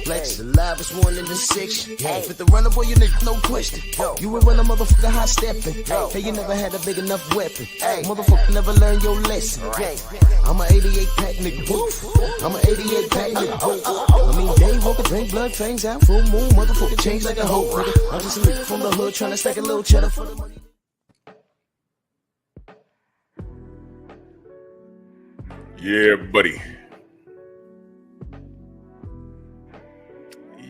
Flex, the livest one in the section. With the runner, boy, you nigga, no question. You would run a motherfucker high stepping. Hey, you never had a big enough weapon. Motherfucker never learned your lesson. I'm a 88 pack nigga. I'm a 88 pack nigga. I mean, day walker, drink blood, fangs out, full moon, motherfucker, change like a hoe. I'm just a nigga from the hood trying to stack a little cheddar for the money. Yeah, buddy.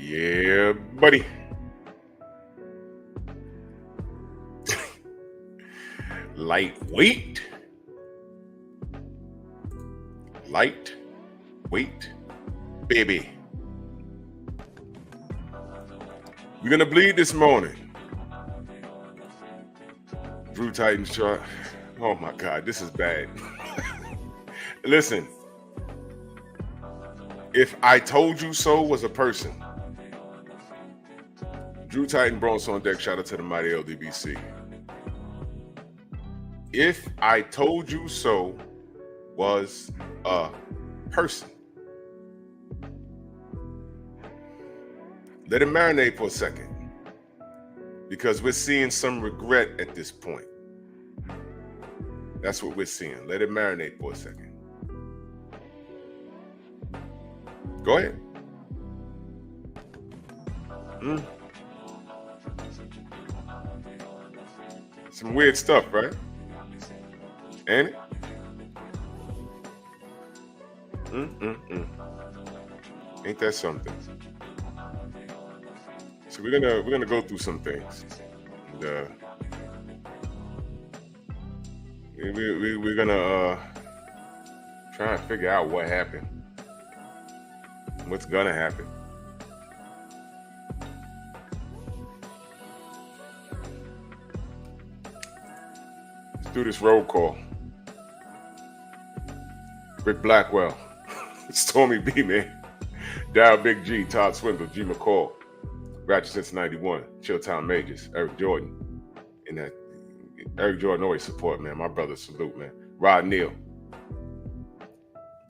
Yeah, buddy. Lightweight. Lightweight, baby. We're gonna bleed this morning. Drew Titan's chart. Oh my God, this is bad. Listen, if I told you so was a person, Drew Titan Bronx on deck. Shout out to the mighty LDBC. If I told you so was a person, let it marinate for a second, because we're seeing some regret at this point. That's what we're seeing. Let it marinate for a second. Go ahead. Some weird stuff, right? Ain't it? Ain't that something? So we're gonna go through some things. And, we're gonna try and figure out what happened. What's gonna happen? Let's do this roll call. Rick Blackwell, Stormy B, man, Dow Big G, Todd Swindle, G McCall, Ratchet since '91, Chilltown Majors, Eric Jordan, and that Eric Jordan always support, man. My brother, salute, man. Rod Neal,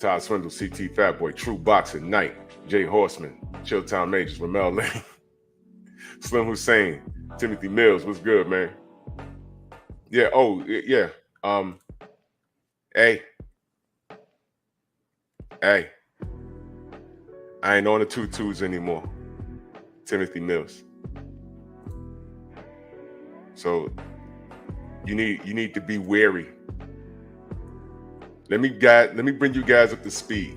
Todd Swindle, CT Fatboy, True Boxing, Knight, Jay Horseman, Chilltown Majors, Ramel Lane, Slim Hussein, Timothy Mills, what's good, man? Yeah, oh, yeah. Hey, I ain't on the 2-2s anymore. Timothy Mills. So you need to be wary. Let me bring you guys up to speed.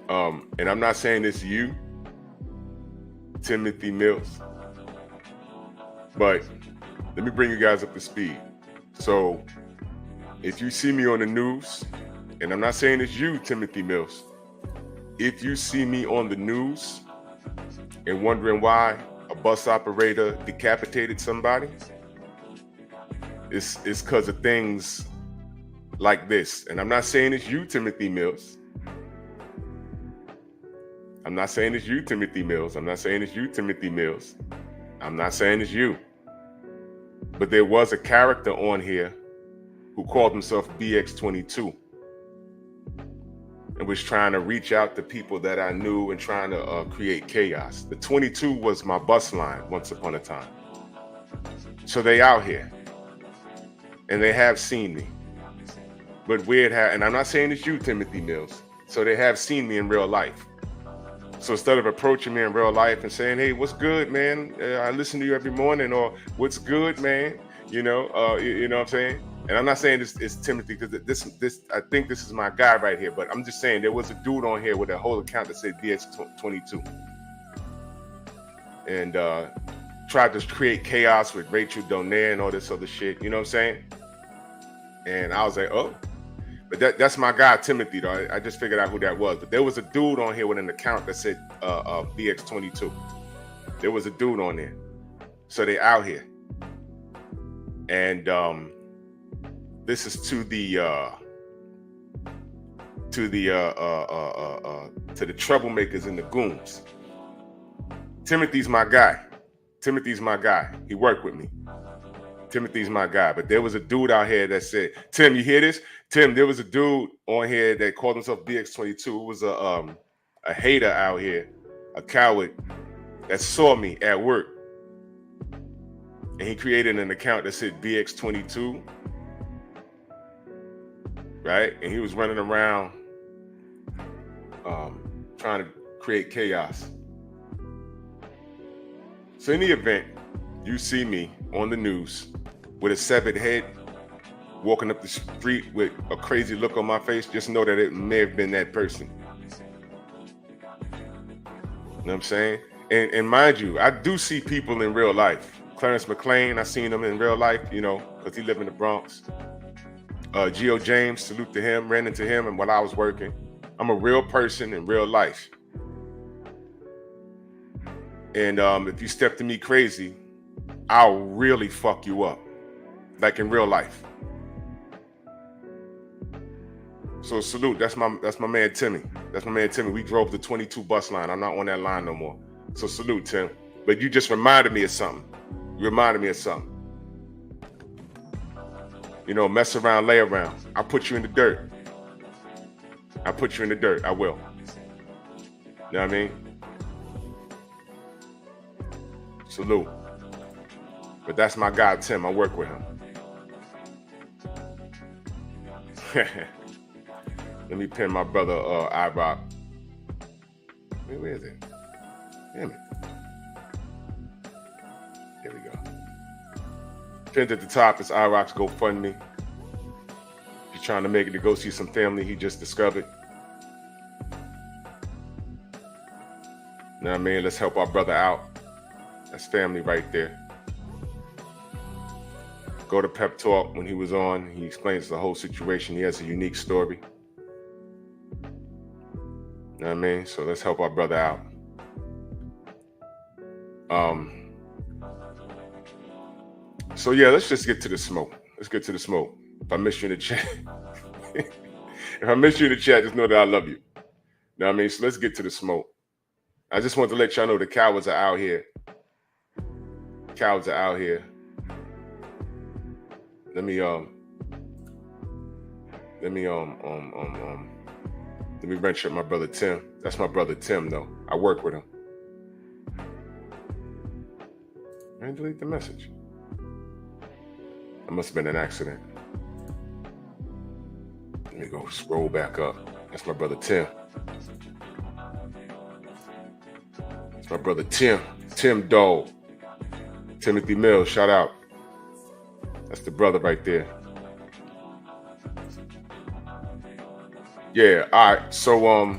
And I'm not saying this to you, Timothy Mills, but let me bring you guys up to speed. So if you see me on the news, and I'm not saying it's you, Timothy Mills, if you see me on the news and wondering why a bus operator decapitated somebody, it's because of things like this. And I'm not saying it's you, Timothy Mills. I'm not saying it's you, Timothy Mills. I'm not saying it's you. But there was a character on here who called himself BX22 and was trying to reach out to people that I knew and trying to create chaos. The 22 was my bus line once upon a time. So they out here and they have seen me. But weird how, and I'm not saying it's you, Timothy Mills. So they have seen me in real life. So instead of approaching me in real life and saying, "Hey, what's good, man? I listen to you every morning," or "What's good, man?" You know what I'm saying? And I'm not saying it's Timothy, because this I think this is my guy right here. But I'm just saying there was a dude on here with a whole account that said BX22, and tried to create chaos with Rachel Donaire and all this other shit. You know what I'm saying? And I was like, oh. But that's my guy, Timothy, though. I just figured out who that was. But there was a dude on here with an account that said BX22. There was a dude on there. So they out here. And this is to the troublemakers and the goons. Timothy's my guy. Timothy's my guy. He worked with me. Timothy's my guy. But there was a dude out here that said, Tim, you hear this? Tim, there was a dude on here that called himself BX22. It was a hater out here, a coward that saw me at work. And he created an account that said BX22. Right? And he was running around trying to create chaos. So in the event you see me on the news with a severed head, walking up the street with a crazy look on my face, just know that it may have been that person. You know what I'm saying? And mind you, I do see people in real life. Clarence McLean, I seen him in real life, you know, because he lived in the Bronx. Geo James, salute to him, ran into him and while I was working. I'm a real person in real life. And if you step to me crazy, I'll really fuck you up, like in real life. So salute, that's my man Timmy. That's my man Timmy. We drove the 22 bus line. I'm not on that line no more. So salute, Tim. But you just reminded me of something. You reminded me of something. You know, mess around, lay around. I'll put you in the dirt. I'll put you in the dirt. I will. You know what I mean? Salute. But that's my guy, Tim. I work with him. Let me pin my brother, iRock. Where is it? Damn it. There we go. Pinned at the top is iRock's GoFundMe. He's trying to make it to go see some family he just discovered. You know what I mean? Let's help our brother out. That's family right there. Go to Pep Talk when he was on. He explains the whole situation. He has a unique story. You know what I mean? So let's help our brother out. So yeah, let's just get to the smoke. Let's get to the smoke. If I miss you in the chat, if I miss you in the chat, just know that I love you. You know what I mean? So let's get to the smoke. I just want to let y'all know the cowards are out here. Cowards are out here. Let me wrench up my brother Tim. That's my brother Tim, though. I work with him. And delete the message. That must have been an accident. Let me go scroll back up. That's my brother Tim. That's my brother Tim. Tim Dole. Timothy Mills, shout out. That's the brother right there. Yeah, all right. So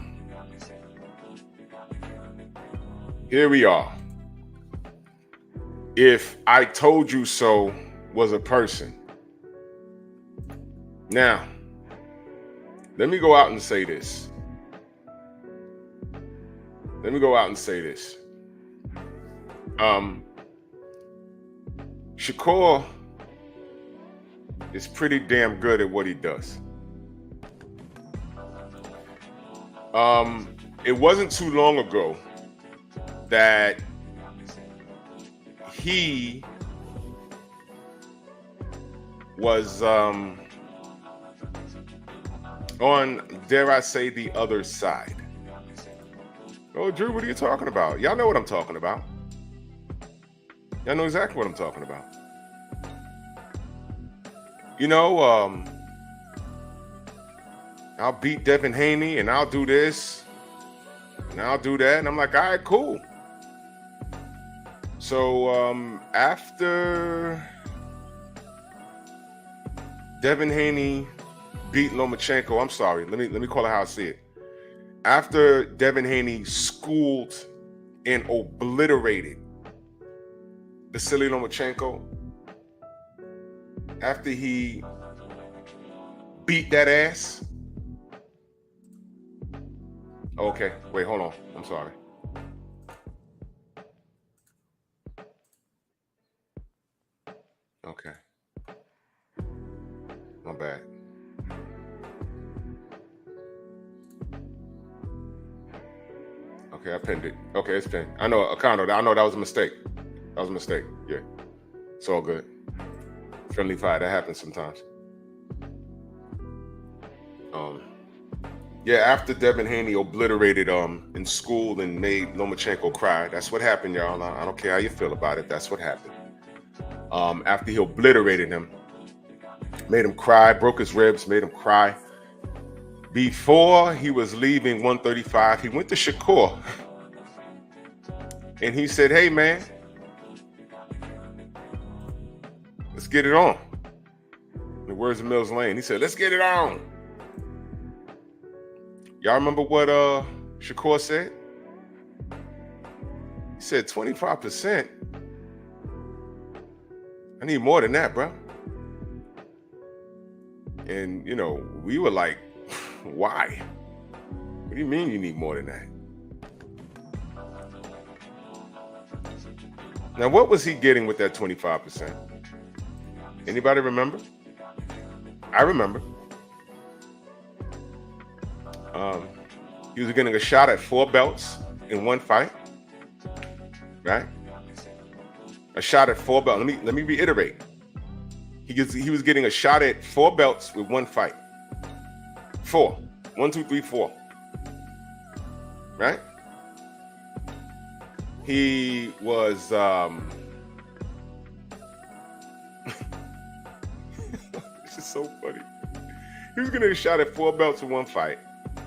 here we are. If I Told You So was a person. Now, let me go out and say this. Shakur is pretty damn good at what he does. It wasn't too long ago that he was on, dare I say, the other side. Oh, Drew, what are you talking about? Y'all know what I'm talking about. Y'all know exactly what I'm talking about. You know, I'll beat Devin Haney and I'll do this and I'll do that. And I'm like, all right, cool. So after Devin Haney beat Lomachenko, I'm sorry, let me call it how I see it. After Devin Haney schooled and obliterated Vasily Lomachenko, after he beat that ass. Okay, wait, hold on. I'm sorry. Okay. My bad. Okay, I pinned it. Okay, it's pinned. I know, Akano, I know that was a mistake. That was a mistake. Yeah. It's all good. Friendly fire, that happens sometimes. Yeah, after Devin Haney obliterated in school and made Lomachenko cry, that's what happened, y'all. I don't care how you feel about it. That's what happened. After he obliterated him, made him cry, broke his ribs, made him cry. Before he was leaving 135, he went to Shakur and he said, "Hey, man, let's get it on." In the words of Mills Lane, he said, "Let's get it on." Y'all remember what Shakur said? He said 25%. I need more than that, bro. And, you know, we were like, why? What do you mean you need more than that? Now, what was he getting with that 25%? Anybody remember? I remember. He was getting a shot at 4 belts in one fight, right? A shot at 4 belts. Let me reiterate. He was getting a shot at 4 belts with one fight. 4. 1, 2, 3, 4. Right? He was this is so funny. He was getting a shot at 4 belts in one fight.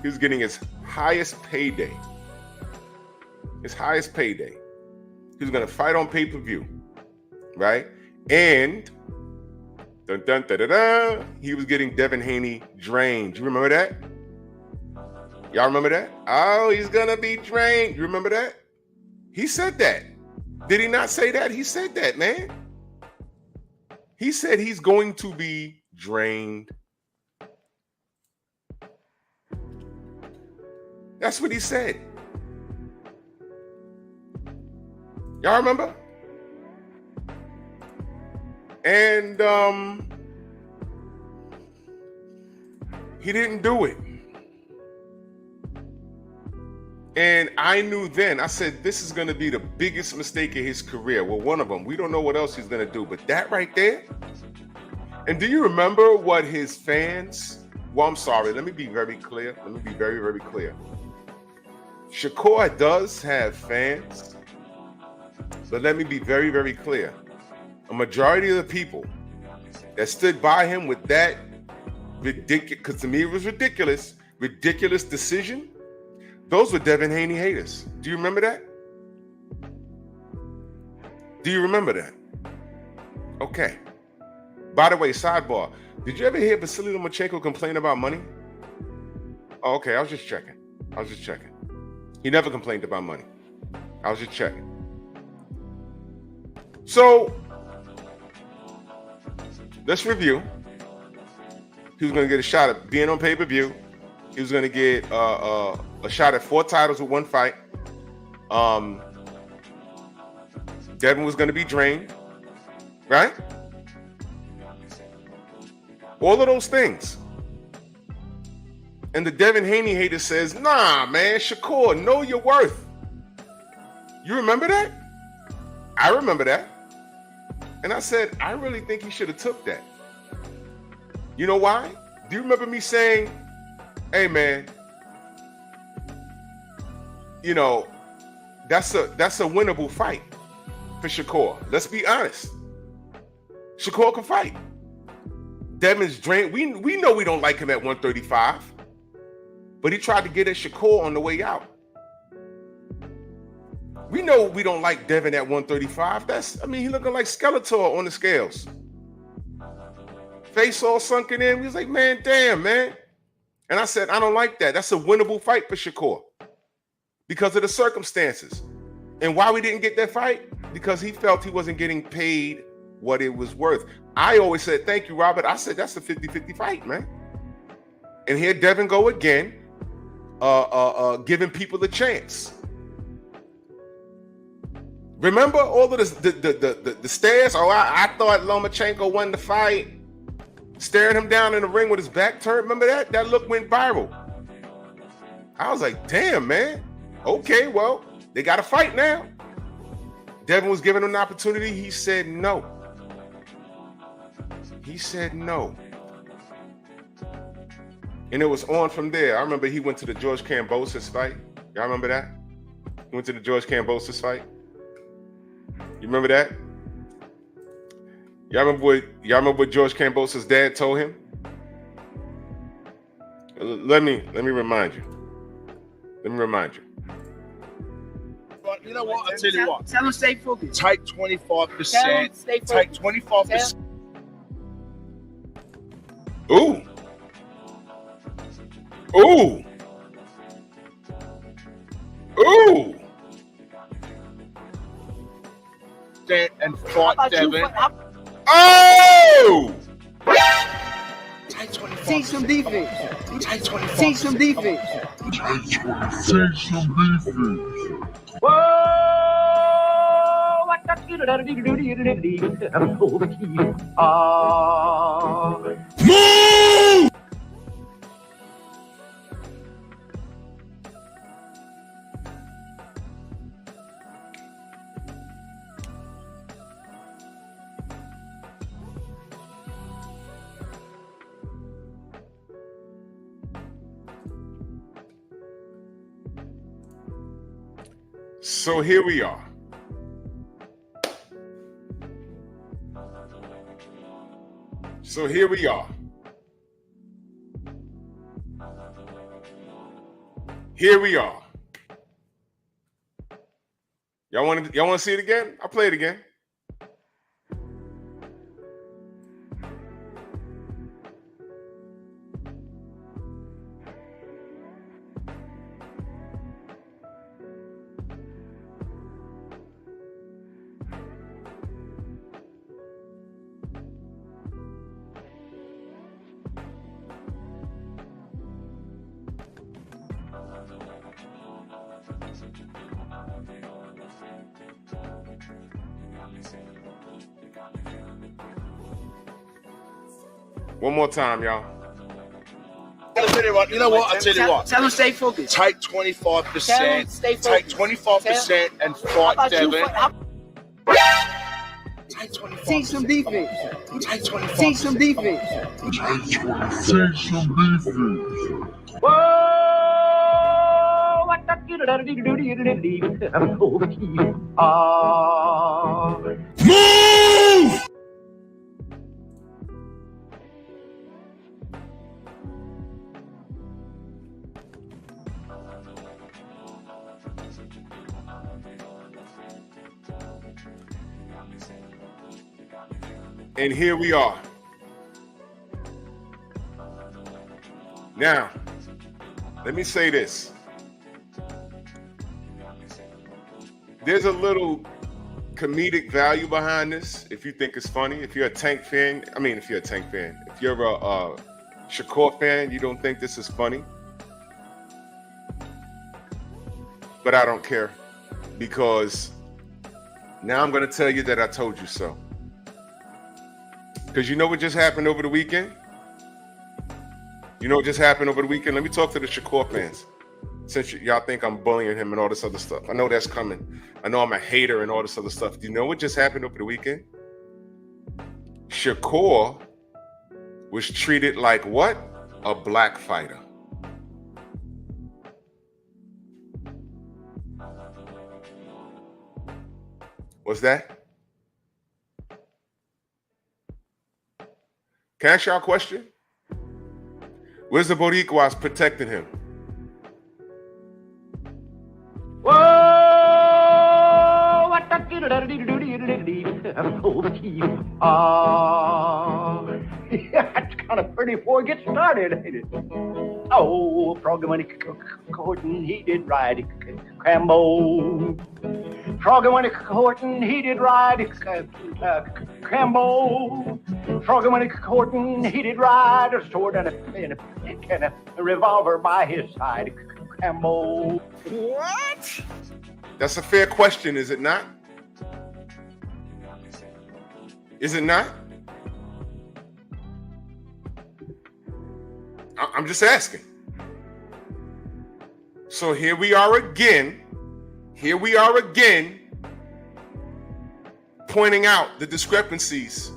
He was getting his highest payday. His highest payday. He was going to fight on pay-per-view, right? And dun, dun, dun, dun, dun, he was getting Devin Haney drained. You remember that? Y'all remember that? Oh, he's going to be drained. You remember that? He said that. Did he not say that? He said that, man. He said he's going to be drained. That's what he said. Y'all remember? And he didn't do it. And I knew then, I said, this is going to be the biggest mistake of his career. Well, one of them. We don't know what else he's going to do. But that right there. And do you remember what his fans... Well, I'm sorry. Let me be very clear. Let me be very, very clear. Shakur does have fans. But let me be very, very clear. A majority of the people that stood by him with that ridiculous, because to me it was ridiculous decision, those were Devin Haney haters. Do you remember that? Do you remember that? Okay. By the way, sidebar, did you ever hear Vasily Lomachenko complain about money? Oh, okay, I was just checking. He never complained about money. I was just checking. So, let's review. He was going to get a shot at being on pay-per-view. He was going to get a shot at 4 titles with one fight. Devin was going to be drained, right? All of those things. And the Devin Haney hater says, nah, man, Shakur, know your worth. You remember that? I remember that. And I said, I really think he should have took that. You know why? Do you remember me saying, hey, man, you know, that's a winnable fight for Shakur. Let's be honest. Shakur can fight. Devin's drained. We know we don't like him at 135. But he tried to get at Shakur on the way out. We know we don't like Devin at 135. He looking like Skeletor on the scales. Face all sunken in. He was like, man, damn, man. And I said, I don't like that. That's a winnable fight for Shakur because of the circumstances. And why we didn't get that fight? Because he felt he wasn't getting paid what it was worth. I always said, thank you, Robert. I said, that's a 50-50 fight, man. And here Devin go again, giving people a chance. Remember all of the stares? Oh, I thought Lomachenko won the fight. Staring him down in the ring with his back turned. Remember that? That look went viral. I was like, damn, man. Okay, well, they got to fight now. Devin was given an opportunity. He said no. He said no. And it was on from there. I remember he went to the George Kambosos fight. Y'all remember that? He went to the George Kambosos fight. You remember that? Y'all remember what George Kambosos' dad told him? Let me remind you. Let me remind you. But you know what? I'll tell you what. Tell him stay focused. Take 25%. Take 25%. Ooh. Ooh. Ooh. And fight Devin. Oh! Take 25%. Take some defense. Take 25%. Take some defense. Take some defense. Whoa! What the Move! So here we are. So here we are. Here we are. Y'all want to see it again? I'll play it again. One more time, y'all. I'll tell you what. You know what? I'll tell you what. Tell him stay focused. Take 25%. Tell him stay Take focused. 25% and fight Devin. Take 25%. Take some defense. Take 25%. Take some defense. Take some defense. Whoa! What the Move! And here we are. Now, let me say this. There's a little comedic value behind this, if you think it's funny. If you're a Tank fan, if you're a Shakur fan, you don't think this is funny. But I don't care, because now I'm going to tell you that I told you so. Because you know what just happened over the weekend? You know what just happened over the weekend? Let me talk to the Shakur fans. Since y'all think I'm bullying him and all this other stuff. I know that's coming. I know I'm a hater and all this other stuff. Do you know what just happened over the weekend? Shakur was treated like what? A black fighter. What's that? Can I ask y'all a question? Where's the Boricuas protecting him? Whoa! What the That's kind of pretty before it gets started, ain't it? Oh, Froggy Money Gordon, he did right. Crambo. Froggy went a courting, he did ride Campbell. Froggy went a courting, he did ride a sword and a revolver by his side. Campbell. What? That's a fair question, is it not? Is it not? I'm just asking. So here we are again. Pointing out the discrepancies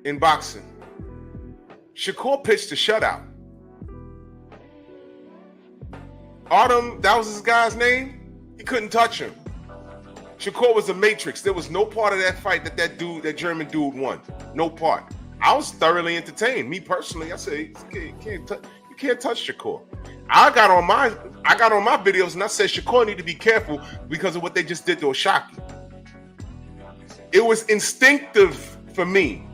in boxing. Shakur pitched a shutout. Autumn, that was his guy's name. He couldn't touch him. Shakur was a matrix. There was no part of that fight that German dude won. No part. I was thoroughly entertained. Me personally, I say you can't touch Shakur. I got on my videos and I said Shakur need to be careful because of what they just did to Oshaki. It was instinctive for me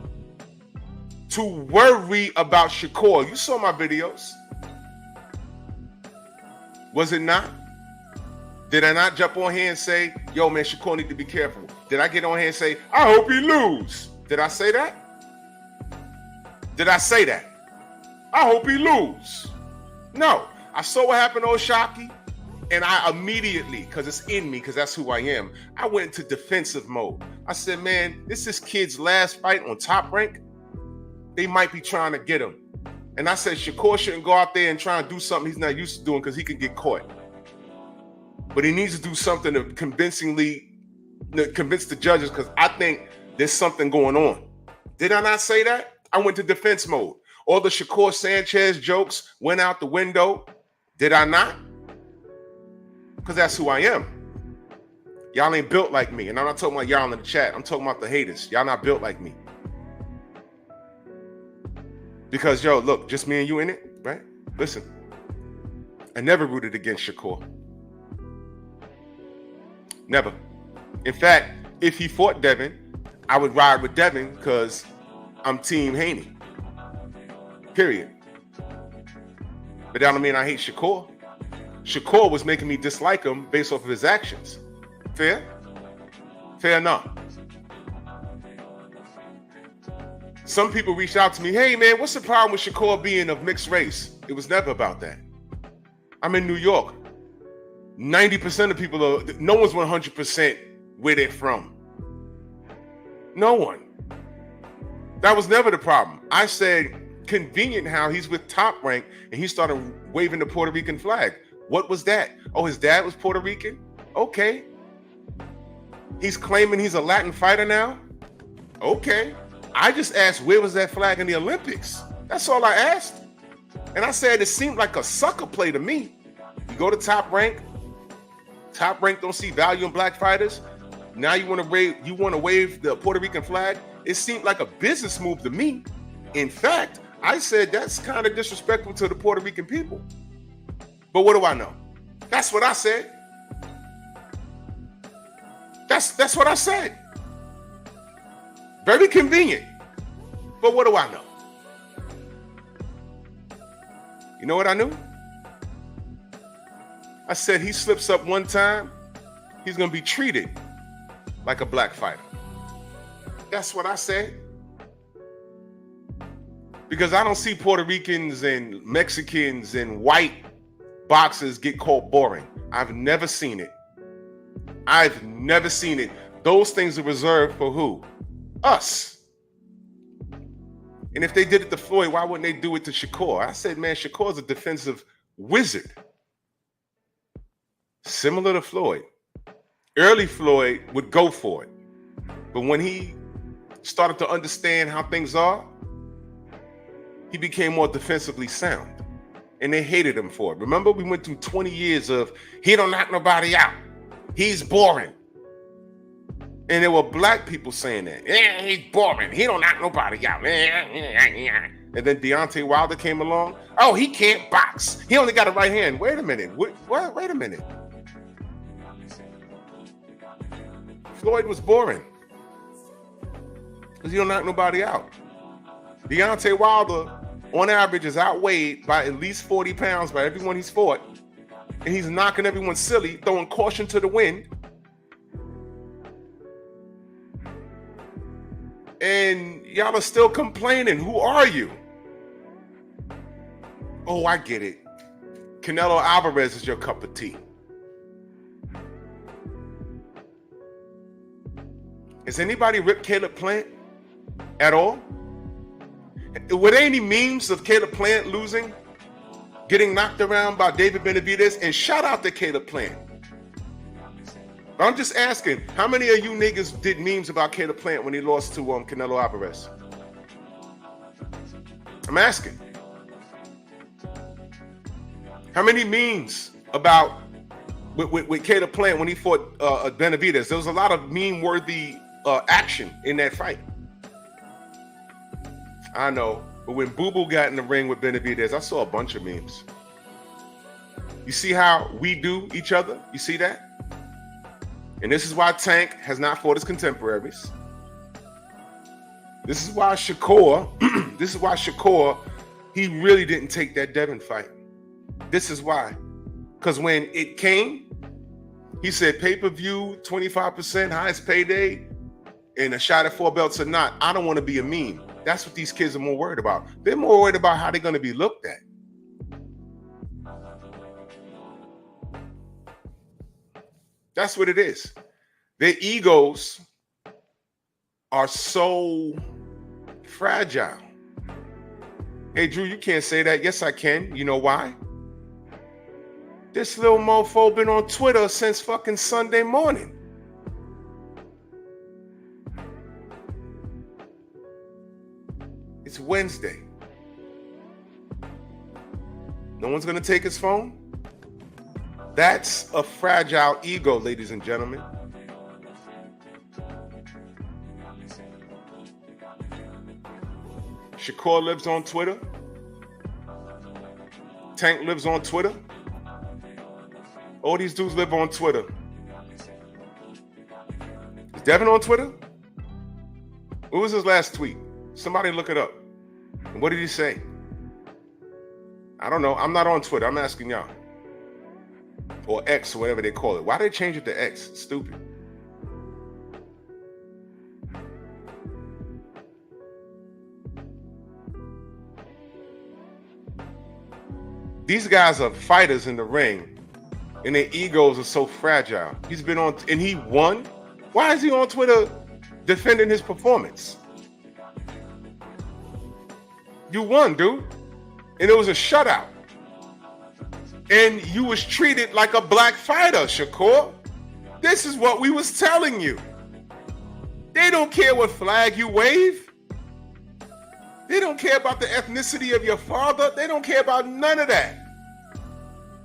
to worry about Shakur. You saw my videos. Was it not? Did I not jump on here and say, yo, man, Shakur need to be careful? Did I get on here and say, I hope he lose? Did I say that? Did I say that? I hope he lose. No. I saw what happened to Oshaki, and I immediately, because it's in me, because that's who I am, I went into defensive mode. I said, man, this is kid's last fight on Top Rank. They might be trying to get him. And I said, Shakur shouldn't go out there and try and do something he's not used to doing because he could get caught. But he needs to do something to convince the judges because I think there's something going on. Did I not say that? I went to defense mode. All the Shakur Sanchez jokes went out the window. Did I not? Because that's who I am. Y'all ain't built like me. And I'm not talking about y'all in the chat. I'm talking about the haters. Y'all not built like me. Because, yo, look, just me and you in it, right? Listen, I never rooted against Shakur. Never. In fact, if he fought Devin, I would ride with Devin because I'm Team Haney. Period. But that don't mean I hate Shakur. Shakur was making me dislike him based off of his actions. Fair? Fair enough. Some people reached out to me, hey man, what's the problem with Shakur being of mixed race? It was never about that. I'm in New York. 90% of people no one's 100% where they're from. No one. That was never the problem. I said, convenient how he's with Top Rank and he started waving the Puerto Rican flag. What was that? Oh, his dad was Puerto Rican? Okay. He's claiming he's a Latin fighter now? Okay. I just asked, where was that flag in the Olympics? That's all I asked. And I said, it seemed like a sucker play to me. You go to Top Rank don't see value in black fighters. Now you want to wave the Puerto Rican flag? It seemed like a business move to me. In fact, I said that's kind of disrespectful to the Puerto Rican people. But what do I know? That's what I said. That's what I said. Very convenient. But what do I know? You know what I knew? I said he slips up one time, he's going to be treated like a black fighter. That's what I said. Because I don't see Puerto Ricans and Mexicans and white boxers get called boring. I've never seen it. I've never seen it. Those things are reserved for who? Us. And if they did it to Floyd, why wouldn't they do it to Shakur? I said, man, Shakur's a defensive wizard. Similar to Floyd. Early Floyd would go for it. But when he started to understand how things are, he became more defensively sound. And they hated him for it. Remember, we went through 20 years of, he don't knock nobody out. He's boring. And there were black people saying that. Yeah, he's boring. He don't knock nobody out. And then Deontay Wilder came along. Oh, he can't box. He only got a right hand. Wait a minute. What? Wait a minute. Floyd was boring. Because he don't knock nobody out. Deontay Wilder, on average, is outweighed by at least 40 pounds by everyone he's fought. And he's knocking everyone silly, throwing caution to the wind. And y'all are still complaining. Who are you? Oh, I get it. Canelo Alvarez is your cup of tea. Has anybody ripped Caleb Plant at all? Were there any memes of Caleb Plant losing, getting knocked around by David Benavidez? And shout out to Caleb Plant. I'm just asking, how many of you niggas did memes about Caleb Plant when he lost to Canelo Alvarez? I'm asking. How many memes about with Caleb Plant when he fought Benavidez? There was a lot of meme-worthy action in that fight. I know, but when Boo Boo got in the ring with Benavidez, I saw a bunch of memes. You see how we do each other? You see that? And this is why Tank has not fought his contemporaries. This is why Shakur, he really didn't take that Devin fight. This is why. Because when it came, he said pay-per-view, 25%, highest payday, and a shot at 4 belts or not. I don't want to be a meme. That's what these kids are more worried about. They're more worried about how they're going to be looked at. That's what it is. Their egos are so fragile. Hey, Drew, you can't say that. Yes, I can. You know why? This little mofo been on Twitter since fucking Sunday morning. It's Wednesday. No one's going to take his phone? That's a fragile ego, ladies and gentlemen. Shakur lives on Twitter. Tank lives on Twitter. All these dudes live on Twitter. Is Devin on Twitter? What was his last tweet? Somebody look it up. And what did he say? I don't know. I'm not on Twitter. I'm asking y'all. Or X, or whatever they call it. Why did they change it to X? It's stupid. These guys are fighters in the ring, and their egos are so fragile. He's been on, and he won. Why is he on Twitter defending his performance? You won, dude. And it was a shutout. And you was treated like a black fighter, Shakur. This is what we was telling you. They don't care what flag you wave. They don't care about the ethnicity of your father. They don't care about none of that.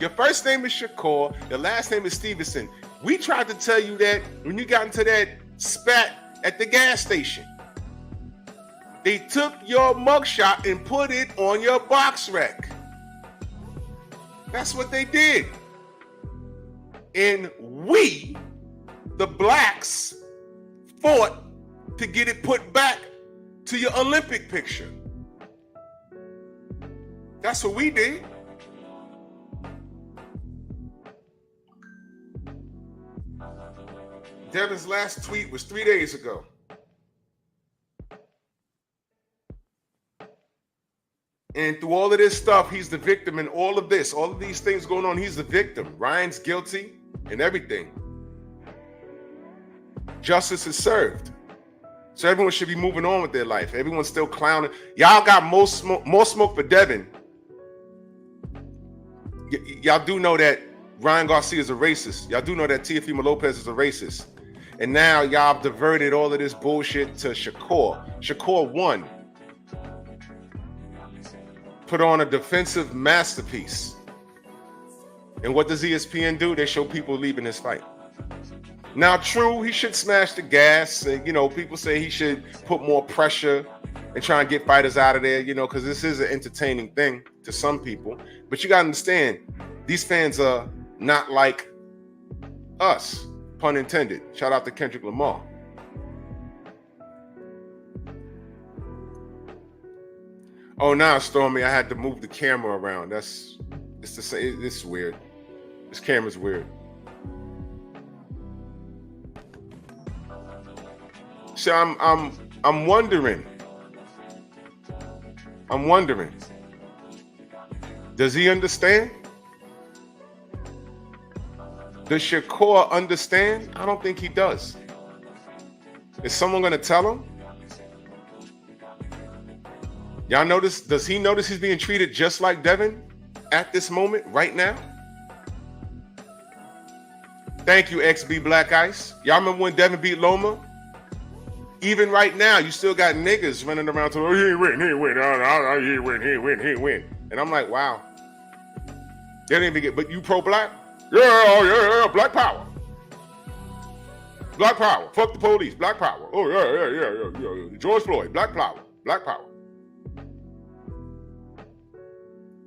Your first name is Shakur. Your last name is Stevenson. We tried to tell you that when you got into that spat at the gas station. They took your mugshot and put it on your box rec. That's what they did. And we, the blacks, fought to get it put back to your Olympic picture. That's what we did. Devin's last tweet was 3 days ago. And through all of this stuff, he's the victim in all of this. All of these things going on, he's the victim. Ryan's guilty and everything. Justice is served. So everyone should be moving on with their life. Everyone's still clowning. Y'all got more smoke for Devin. Y'all do know that Ryan Garcia is a racist. Y'all do know that Teofimo Lopez is a racist. And now y'all have diverted all of this bullshit to Shakur. Shakur won. Put on a defensive masterpiece. And what does ESPN do? They show people leaving his fight. Now, true, he should smash the gas. You know, people say he should put more pressure and try and get fighters out of there, you know, because this is an entertaining thing to some people. But you got to understand, these fans are not like us, pun intended. Shout out to Kendrick Lamar. Oh, now, Stormy, I had to move the camera around. It's the same. This is weird. This camera's weird. So I'm I'm wondering. Does he understand? Does Shakur understand? I don't think he does. Is someone going to tell him? Y'all notice? Does he notice he's being treated just like Devin at this moment, right now? Thank you, XB Black Ice. Y'all remember when Devin beat Loma? Even right now, you still got niggas running around to, oh, he ain't win. He ain't win. And I'm like, wow. They didn't even get, but you pro-black? Yeah, black power. Black power. Fuck the police, black power. Oh, yeah. George Floyd, black power.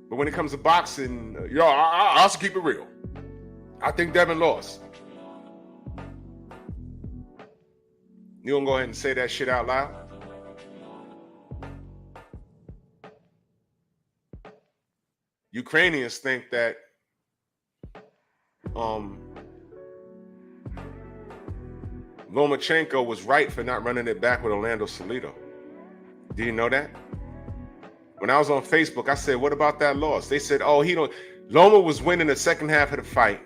But when it comes to boxing, I also keep it real. I think Devin lost. You gonna go ahead and say that shit out loud? Ukrainians think that Lomachenko was right for not running it back with Orlando Salido. Do you know that? When I was on Facebook, I said, what about that loss? They said, oh, Loma was winning the second half of the fight,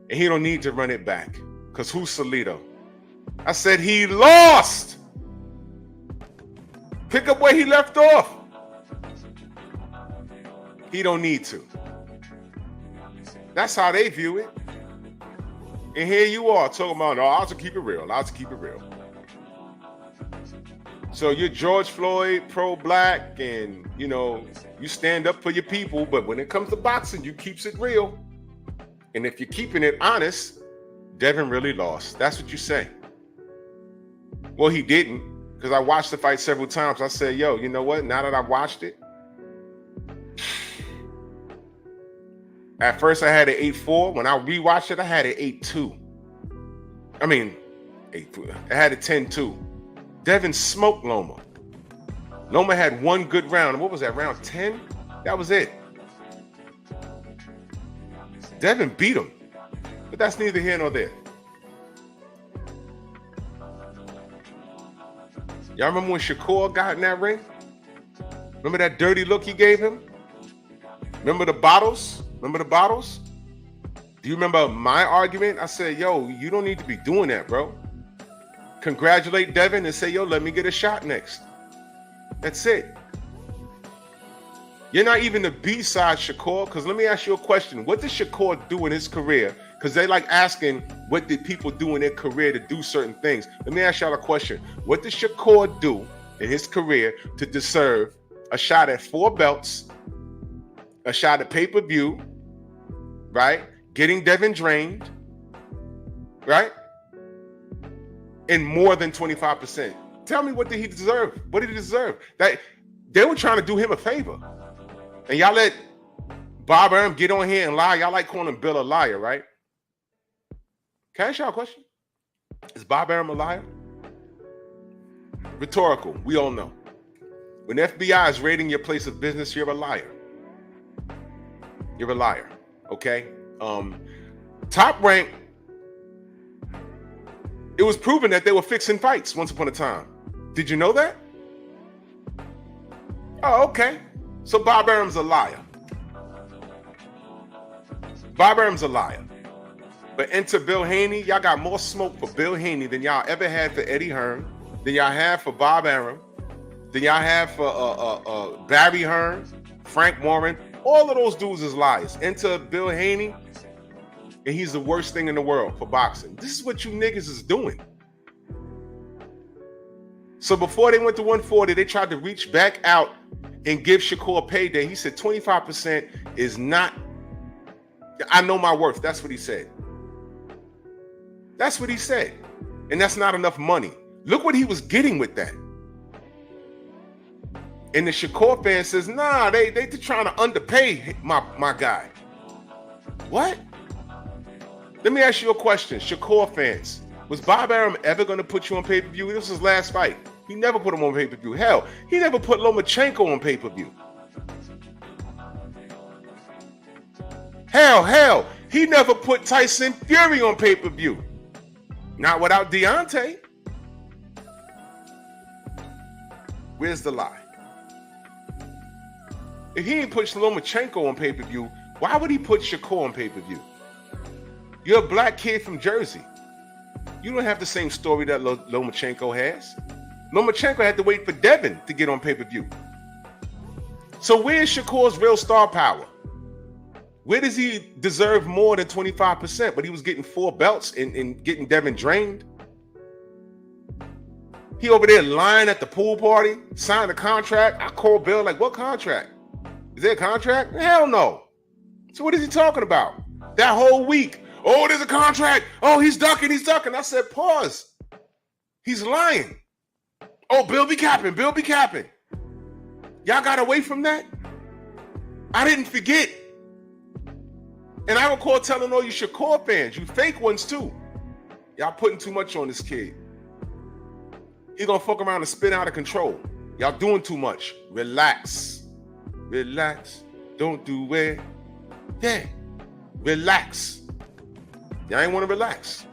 and he don't need to run it back. Because who's Salido? I said, he lost. Pick up where he left off. He don't need to. That's how they view it. And here you are talking about, I'll just keep it real. So you're George Floyd, pro-black, and, you stand up for your people. But when it comes to boxing, you keeps it real. And if you're keeping it honest, Devin really lost. That's what you say. Well, he didn't, because I watched the fight several times. I said, yo, you know what? Now that I've watched it, at first I had an 8-4. When I rewatched it, I had an 8-2. I mean, 8-2. I had a 10-2. Devin smoked Loma. Loma had one good round. What was that, round 10? That was it. Devin beat him. But that's neither here nor there. Y'all remember when Shakur got in that ring? Remember that dirty look he gave him? Remember the bottles? Do you remember my argument? I said, yo, you don't need to be doing that, bro. Congratulate Devin and say, yo, let me get a shot next. That's it. You're not even the B-side Shakur, because let me ask you a question. What did Shakur do in his career? Because they like asking, what did people do in their career to do certain things? Let me ask y'all a question. What did Shakur do in his career to deserve a shot at 4 belts, a shot at pay-per-view, right? Getting Devin drained, right? And more than 25%. Tell me, what did he deserve? What did he deserve? That they were trying to do him a favor. And y'all let Bob Arum get on here and lie. Y'all like calling Bill a liar, right? Can I ask y'all a question? Is Bob Arum a liar? Rhetorical. We all know. When FBI is raiding your place of business, you're a liar. You're a liar. Okay? Top Rank, it was proven that they were fixing fights once upon a time. Did you know that? Oh, okay. So Bob Arum's a liar. Bob Arum's a liar. But enter Bill Haney. Y'all got more smoke for Bill Haney than y'all ever had for Eddie Hearn, than y'all have for Bob Arum, than y'all have for Barry Hearn, Frank Warren. All of those dudes is liars. Enter Bill Haney, and he's the worst thing in the world for boxing. This is what you niggas is doing. So before they went to 140, they tried to reach back out and give Shakur a payday. He said 25% is not, I know my worth. That's what he said. That's what he said. And that's not enough money. Look what he was getting with that. And the Shakur fan says, nah, they trying to underpay my guy. What? Let me ask you a question, Shakur fans. Was Bob Arum ever going to put you on pay-per-view? This was his last fight. He never put him on pay-per-view. Hell, he never put Lomachenko on pay-per-view. Hell, he never put Tyson Fury on pay-per-view. Not without Deontay. Where's the lie? If he ain't put Lomachenko on pay-per-view, why would he put Shakur on pay-per-view? You're a black kid from Jersey. You don't have the same story that Lomachenko has. Lomachenko had to wait for Devin to get on pay-per-view. So where's Shakur's real star power? Where does he deserve more than 25%? But he was getting 4 belts and getting Devin drained. He over there lying at the pool party, signed a contract. I called Bill like, what contract? Is there a contract? Hell no. So what is he talking about? That whole week. Oh, there's a contract. Oh, he's ducking. I said, pause. He's lying. Oh, Bill be capping. Y'all got away from that? I didn't forget. And I recall telling all you Shakur fans, you fake ones too. Y'all putting too much on this kid. He gonna fuck around and spin out of control. Y'all doing too much. Relax. Don't do it. Yeah. Relax. Y'all ain't want to relax.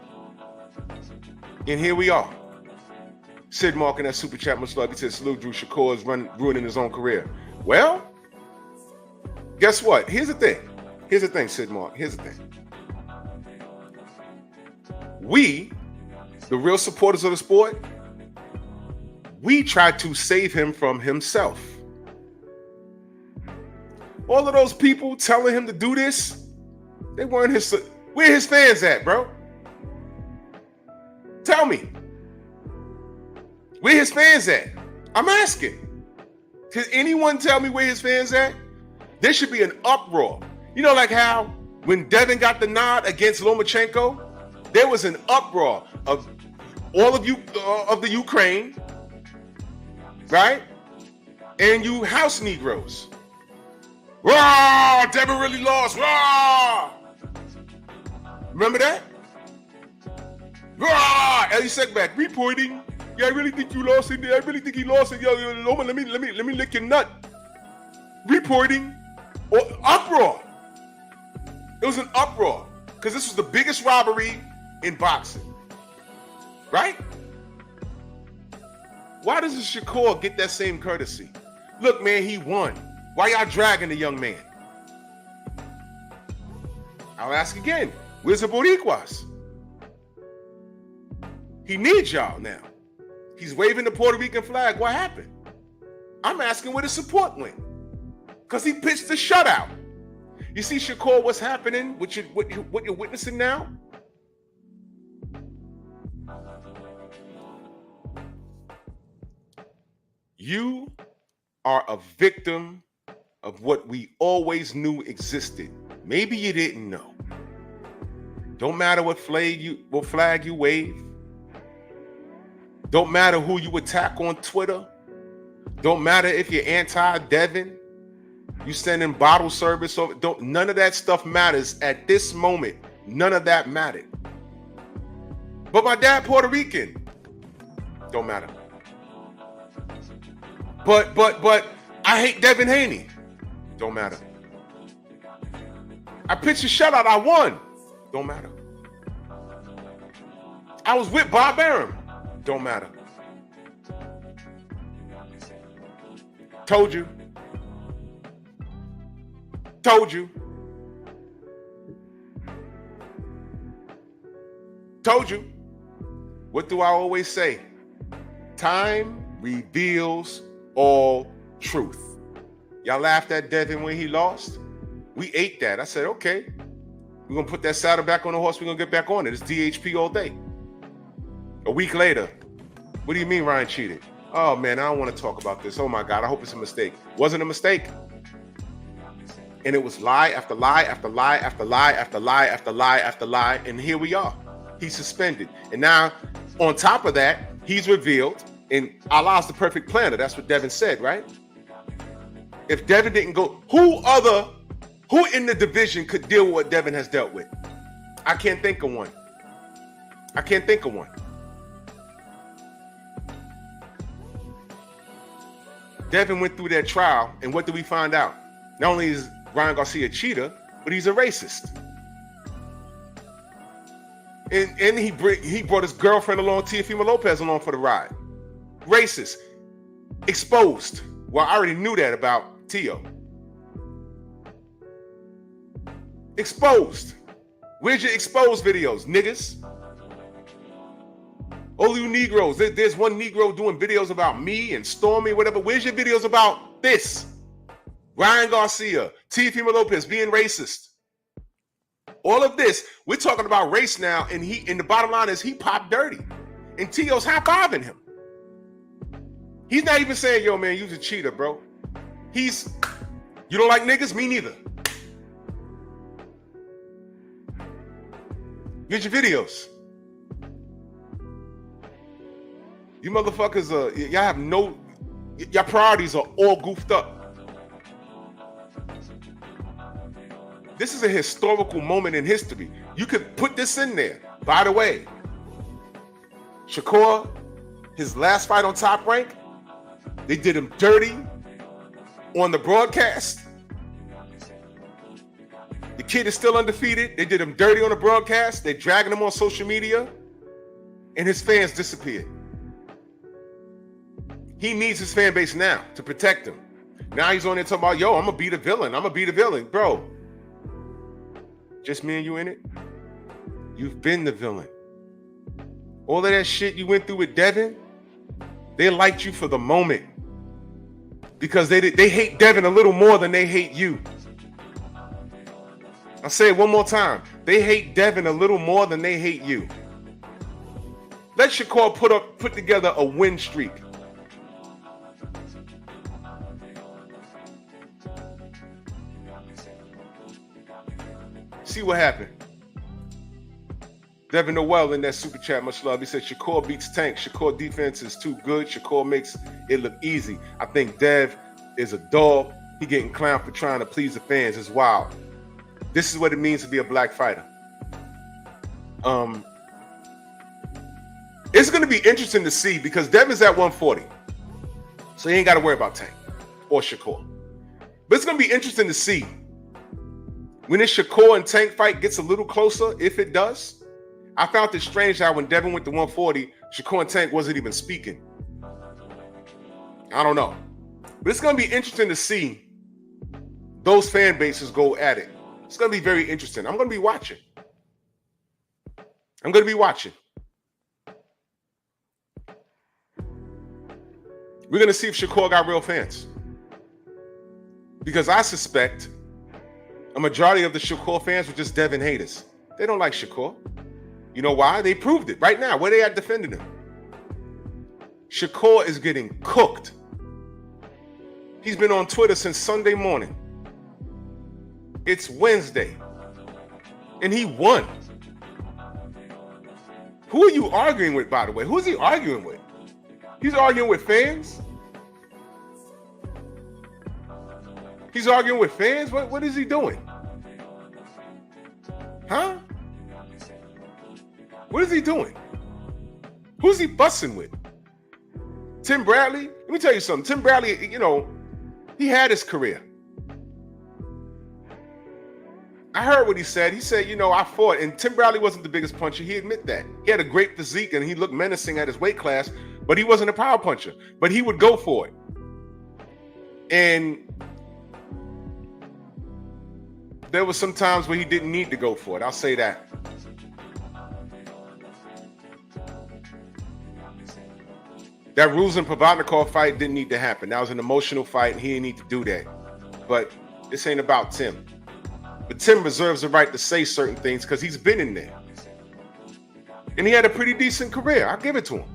And here we are. Sid Mark in that super chat, much love. He said, salute Drew. Shakur is ruining his own career. Well, guess what? Here's the thing, Sid Mark. Here's the thing. We, the real supporters of the sport, we tried to save him from himself. All of those people telling him to do this, they weren't his. Where his fans at, bro? Tell me. Where his fans at? I'm asking. Can anyone tell me where his fans at? There should be an uproar. You know, like how when Devin got the nod against Lomachenko, there was an uproar of all of you of the Ukraine, right? And you house Negroes. Raw! Devin really lost. Raw! Remember that? Raw! Ellie Seckback reporting. Yeah, I really think you lost it. I really think he lost it. Yo, Loma, let me lick your nut. Reporting. Or uproar. It was an uproar because this was the biggest robbery in boxing, right? Why doesn't Shakur get that same courtesy? Look, man, he won. Why y'all dragging the young man? I'll ask again. Where's the Boricuas? He needs y'all now. He's waving the Puerto Rican flag. What happened? I'm asking where the support went. Because he pitched the shutout. You see, Shakur, what's happening? What you're witnessing now? You are a victim of what we always knew existed. Maybe you didn't know. Don't matter what flag you wave. Don't matter who you attack on Twitter. Don't matter if you're anti-Devin. You sending bottle service over. None of that stuff matters at this moment. None of that mattered. But my dad Puerto Rican. Don't matter. But I hate Devin Haney. Don't matter. I pitched a shutout. I won. Don't matter. I was with Bob Arum. Don't matter. Told you. Told you. Told you. What do I always say? Time reveals all truth. Y'all laughed at Devin when he lost. We ate that. I said, okay, we're going to put that saddle back on the horse. We're going to get back on it. It's DHP all day. A week later, what do you mean Ryan cheated? Oh, man, I don't want to talk about this. Oh, my God, I hope it's a mistake. Wasn't a mistake. And it was lie after lie after lie after lie after lie after lie after lie. And here we are. He's suspended. And now, on top of that, he's revealed, and Allah's the perfect planner. That's what Devin said, right? If Devin didn't go, who in the division could deal with what Devin has dealt with? I can't think of one. I can't think of one. Devin went through that trial, and what did we find out? Not only is Ryan Garcia a cheater, but he's a racist. And he brought his girlfriend along, Teofimo Lopez, along for the ride. Racist. Exposed. Well, I already knew that about T.O. Exposed. Where's your exposed videos, niggas? All you Negroes. There's one Negro doing videos about me and Stormy, whatever. Where's your videos about this? Ryan Garcia, Teofimo Lopez being racist. All of this, we're talking about race now, and the bottom line is he popped dirty. And T.O.'s high-fiving him. He's not even saying, yo, man, you's a cheater, bro. You don't like niggas? Me neither. Get your videos. You motherfuckers, y'all priorities are all goofed up. This is a historical moment in history. You could put this in there. By the way, Shakur, his last fight on Top Rank, they did him dirty on the broadcast. The kid is still undefeated. They did him dirty on the broadcast. They're dragging him on social media. And his fans disappeared. He needs his fan base now to protect him. Now he's on there talking about, yo, I'm going to be the villain. I'm going to be the villain. Bro, just me and you in it? You've been the villain. All of that shit you went through with Devin, they liked you for the moment. Because they hate Devin a little more than they hate you. I'll say it one more time. They hate Devin a little more than they hate you. Let Shakur put together a win streak. See what happened. Devin Noel in that super chat, much love. He said Shakur beats Tank. Shakur defense is too good. Shakur makes it look easy. I think Dev is a dog. He getting clowned for trying to please the fans. It's wild. This is what it means to be a black fighter. It's going to be interesting to see because Devin's at 140. So he ain't got to worry about Tank or Shakur. But it's going to be interesting to see when this Shakur and Tank fight gets a little closer, if it does. I found it strange how when Devin went to 140, Shakur and Tank wasn't even speaking. I don't know. But it's going to be interesting to see those fan bases go at it. It's going to be very interesting. I'm going to be watching. We're going to see if Shakur got real fans. Because I suspect a majority of the Shakur fans were just Devin haters. They don't like Shakur. You know why? They proved it right now. Where they at defending him? Shakur is getting cooked. He's been on Twitter since Sunday morning. It's Wednesday. And he won. Who are you arguing with, by the way? Who's he arguing with? He's arguing with fans? He's arguing with fans? What is he doing? Huh? What is he doing? Who's he bussing with? Tim Bradley? Let me tell you something. Tim Bradley, he had his career. I heard what he said. He said, I fought, and Tim Bradley wasn't the biggest puncher. He admit that. He had a great physique, and he looked menacing at his weight class, but he wasn't a power puncher. But he would go for it. And there were some times where he didn't need to go for it. I'll say that. That Ruzin Provodnikov fight didn't need to happen. That was an emotional fight, and he didn't need to do that. But this ain't about Tim. But Tim reserves the right to say certain things because he's been in there. And he had a pretty decent career. I'll give it to him.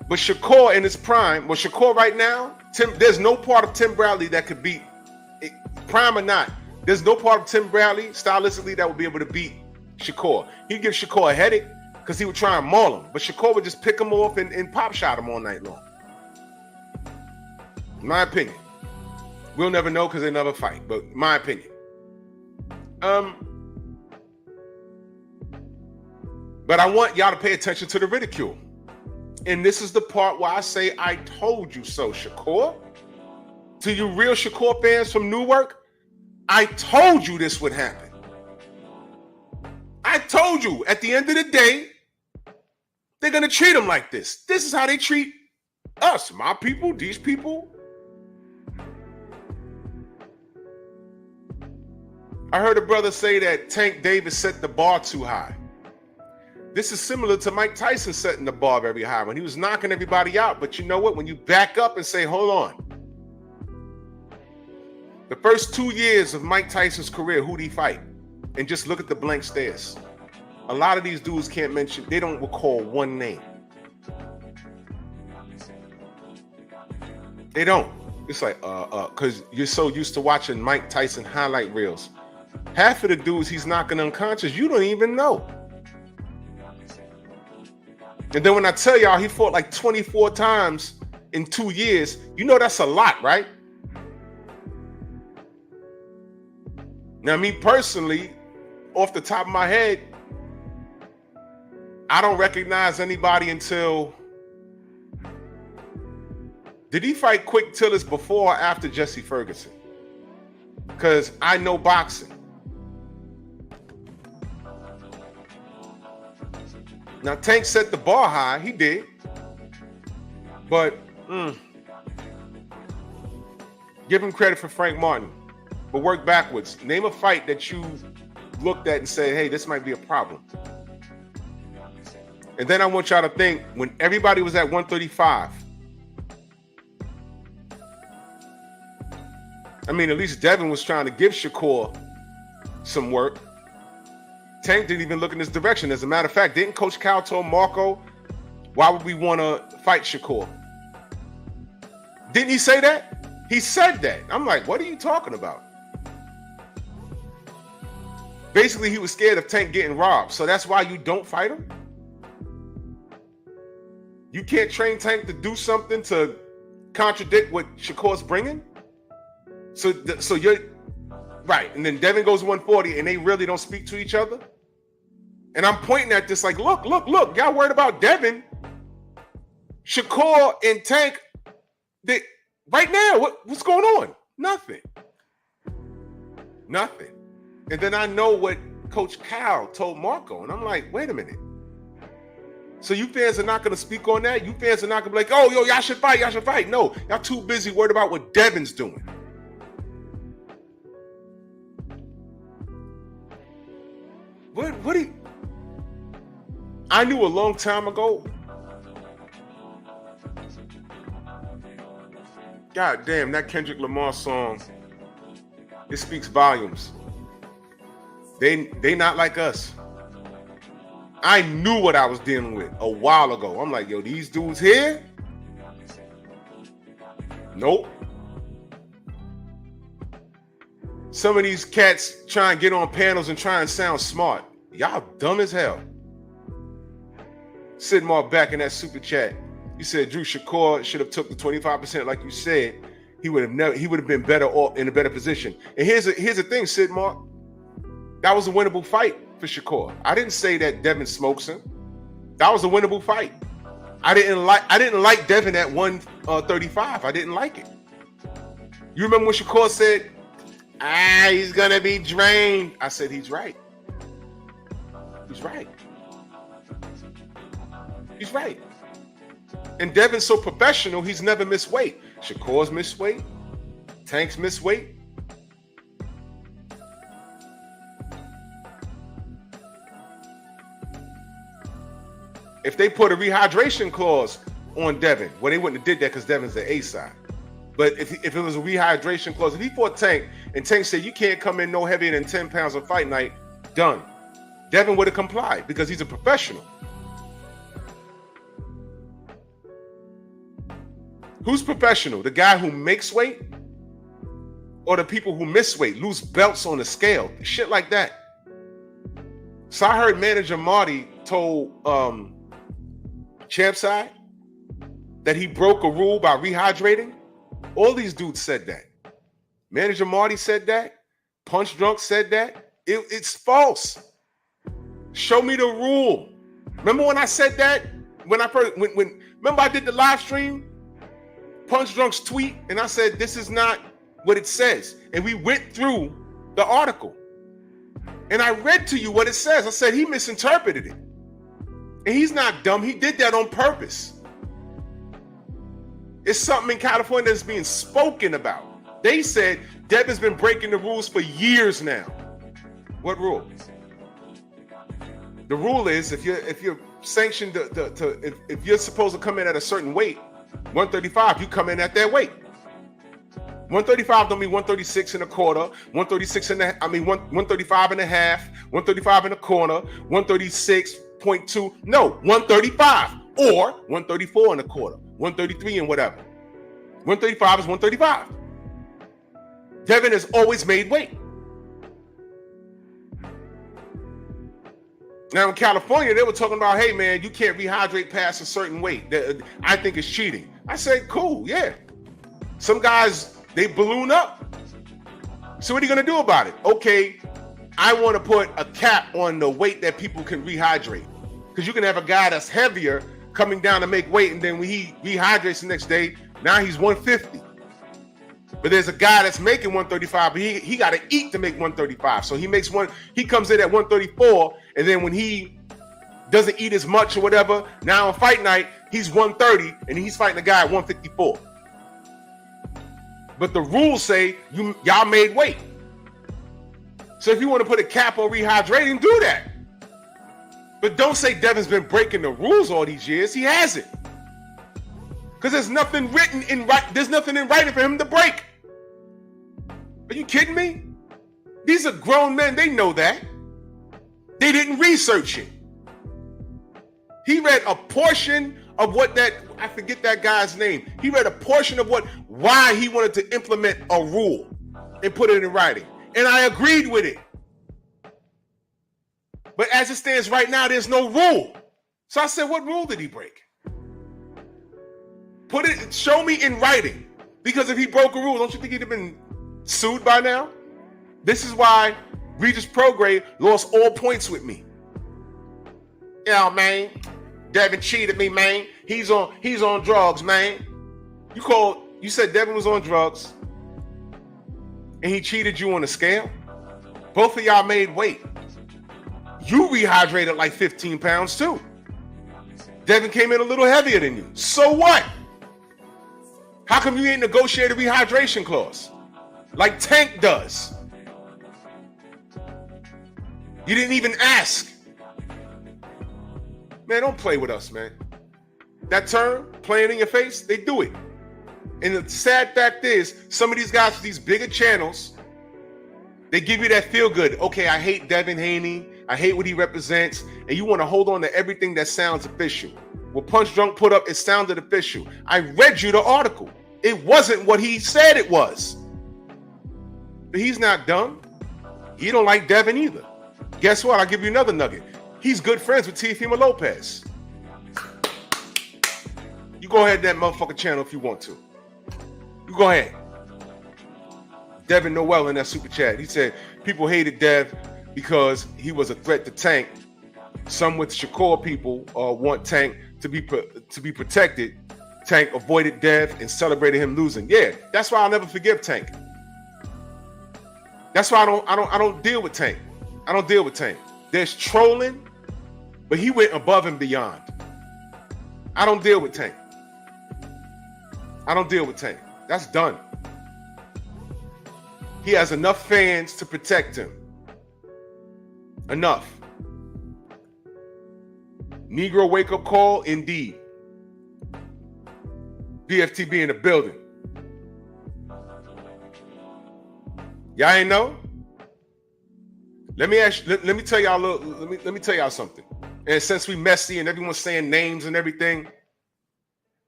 But Shakur in his prime, Shakur right now, there's no part of Tim Bradley that could beat, prime or not, there's no part of Tim Bradley, stylistically, that would be able to beat Shakur. He'd give Shakur a headache because he would try and maul him. But Shakur would just pick him off and pop shot him all night long. In my opinion. We'll never know because they never fight, but my opinion. But I want y'all to pay attention to the ridicule. And this is the part where I say, I told you so, Shakur. To you real Shakur fans from Newark, I told you this would happen. I told you, at the end of the day, they're going to treat him like this. This is how they treat us, my people, these people. I heard a brother say that Tank Davis set the bar too high. This is similar to Mike Tyson setting the bar very high when he was knocking everybody out. But you know what? When you back up and say, hold on. The first 2 years of Mike Tyson's career, who'd he fight? And just look at the blank stares. A lot of these dudes can't mention, they don't recall one name. They don't. It's like, because you're so used to watching Mike Tyson highlight reels. Half of the dudes he's knocking unconscious, you don't even know. And then when I tell y'all he fought like 24 times in 2 years, you know that's a lot, right? Now, me personally, off the top of my head, I don't recognize anybody until... Did he fight Quick Tillis before or after Jesse Ferguson? Because I know boxing. Now, Tank set the bar high. He did. But give him credit for Frank Martin. But work backwards. Name a fight that you looked at and said, hey, this might be a problem. And then I want y'all to think, when everybody was at 135, I mean, at least Devin was trying to give Shakur some work. Tank didn't even look in this direction. As a matter of fact, didn't Coach Cal tell Marco, why would we want to fight Shakur? Didn't he say that? He said that. I'm like, what are you talking about? Basically, he was scared of Tank getting robbed. So that's why you don't fight him? You can't train Tank to do something to contradict what Shakur's bringing? So you're right. And then Devin goes 140 and they really don't speak to each other. And I'm pointing at this like, look. Y'all worried about Devin. Shakur and Tank, right now, what's going on? Nothing. And then I know what Coach Cal told Marco. And I'm like, wait a minute. So you fans are not going to speak on that? You fans are not going to be like, oh, yo, y'all should fight. No, y'all too busy worried about what Devin's doing. What do you... I knew a long time ago. God damn, that Kendrick Lamar song, it speaks volumes. They not like us. I knew what I was dealing with a while ago. I'm like, yo, these dudes here? Nope. Some of these cats try and get on panels and try and sound smart. Y'all dumb as hell. Sidmar back in that super chat. You said Drew Shakur should have took the 25% like you said. He would have been better off in a better position. And here's the thing, Sidmar. That was a winnable fight for Shakur. I didn't say that Devin smokes him. That was a winnable fight. I didn't like Devin at 135. I didn't like it. You remember when Shakur said, he's gonna be drained. I said he's right. He's right. And Devin's so professional, he's never missed weight. Shakur's missed weight. Tank's missed weight. If they put a rehydration clause on Devin, well, they wouldn't have did that because Devin's the A side. But if it was a rehydration clause, if he fought Tank and Tank said you can't come in no heavier than 10 pounds on fight night, done. Devin would have complied because he's a professional. Who's professional? The guy who makes weight or the people who miss weight, lose belts on the scale, shit like that. So I heard manager Marty told Champside that he broke a rule by rehydrating. All these dudes said that. Manager Marty said that. Punch Drunk said that. It's false. Show me the rule. Remember when I said that? When remember I did the live stream? Punch Drunk's tweet, and I said, this is not what it says. And we went through the article. And I read to you what it says. I said he misinterpreted it. And he's not dumb. He did that on purpose. It's something in California that's being spoken about. They said Devin's been breaking the rules for years now. What rule? The rule is if you're sanctioned if you're supposed to come in at a certain weight, 135, you come in at that weight. 135 don't mean 136 and a quarter, 136 and a, I mean 135 and a half, 135 and a corner, 136.2. No, 135 or 134 and a quarter, 133 and whatever. 135 is 135. Devin has always made weight. Now in California, they were talking about, hey man, you can't rehydrate past a certain weight. I think it's cheating. I said, cool, yeah. Some guys, they balloon up. So what are you gonna do about it? Okay, I want to put a cap on the weight that people can rehydrate. Because you can have a guy that's heavier coming down to make weight, and then when he rehydrates the next day, now he's 150. But there's a guy that's making 135, but he got to eat to make 135. So he comes in at 134, and then when he doesn't eat as much or whatever, now on fight night, he's 130, and he's fighting a guy at 154. But the rules say y'all made weight. So if you want to put a cap on rehydrating, do that. But don't say Devin's been breaking the rules all these years. He hasn't. Because there's nothing written in there's nothing in writing for him to break. Are you kidding me? These are grown men. They know that. They didn't research it. He read a portion of I forget that guy's name. He read a portion of why he wanted to implement a rule and put it in writing. And I agreed with it. But as it stands right now, there's no rule. So I said, what rule did he break? Show me in writing. Because if he broke a rule, don't you think he'd have been sued by now? This is why Regis Prograde lost all points with me. Yeah, man. Devin cheated me, man. He's on drugs, man. You said Devin was on drugs and he cheated you on the scale? Both of y'all made weight. You rehydrated like 15 pounds too. Devin came in a little heavier than you. So what? How come you ain't negotiated a rehydration clause? Like Tank does. You didn't even ask. Man, don't play with us, man. That term, playing in your face, they do it. And the sad fact is, some of these guys with these bigger channels, they give you that feel good. Okay, I hate Devin Haney. I hate what he represents. And you want to hold on to everything that sounds official. What Punch Drunk put up, it sounded official. I read you the article. It wasn't what he said it was. But he's not dumb. He don't like Devin either. Guess what? I'll give you another nugget. He's good friends with Teofimo Lopez. You go ahead to that motherfucking channel if you want to. You go ahead. Devin Noel in that super chat. He said people hated Dev because he was a threat to Tank. Some with Shakur people want Tank to be protected. Tank avoided Dev and celebrated him losing. Yeah, that's why I'll never forgive Tank. That's why I don't deal with Tank. I don't deal with Tank. There's trolling, but he went above and beyond. I don't deal with Tank. I don't deal with Tank. That's done. He has enough fans to protect him. Enough. Negro wake-up call, indeed. BFTB in the building. Y'all ain't know? Let me tell y'all let me tell y'all something. And since we messy and everyone's saying names and everything,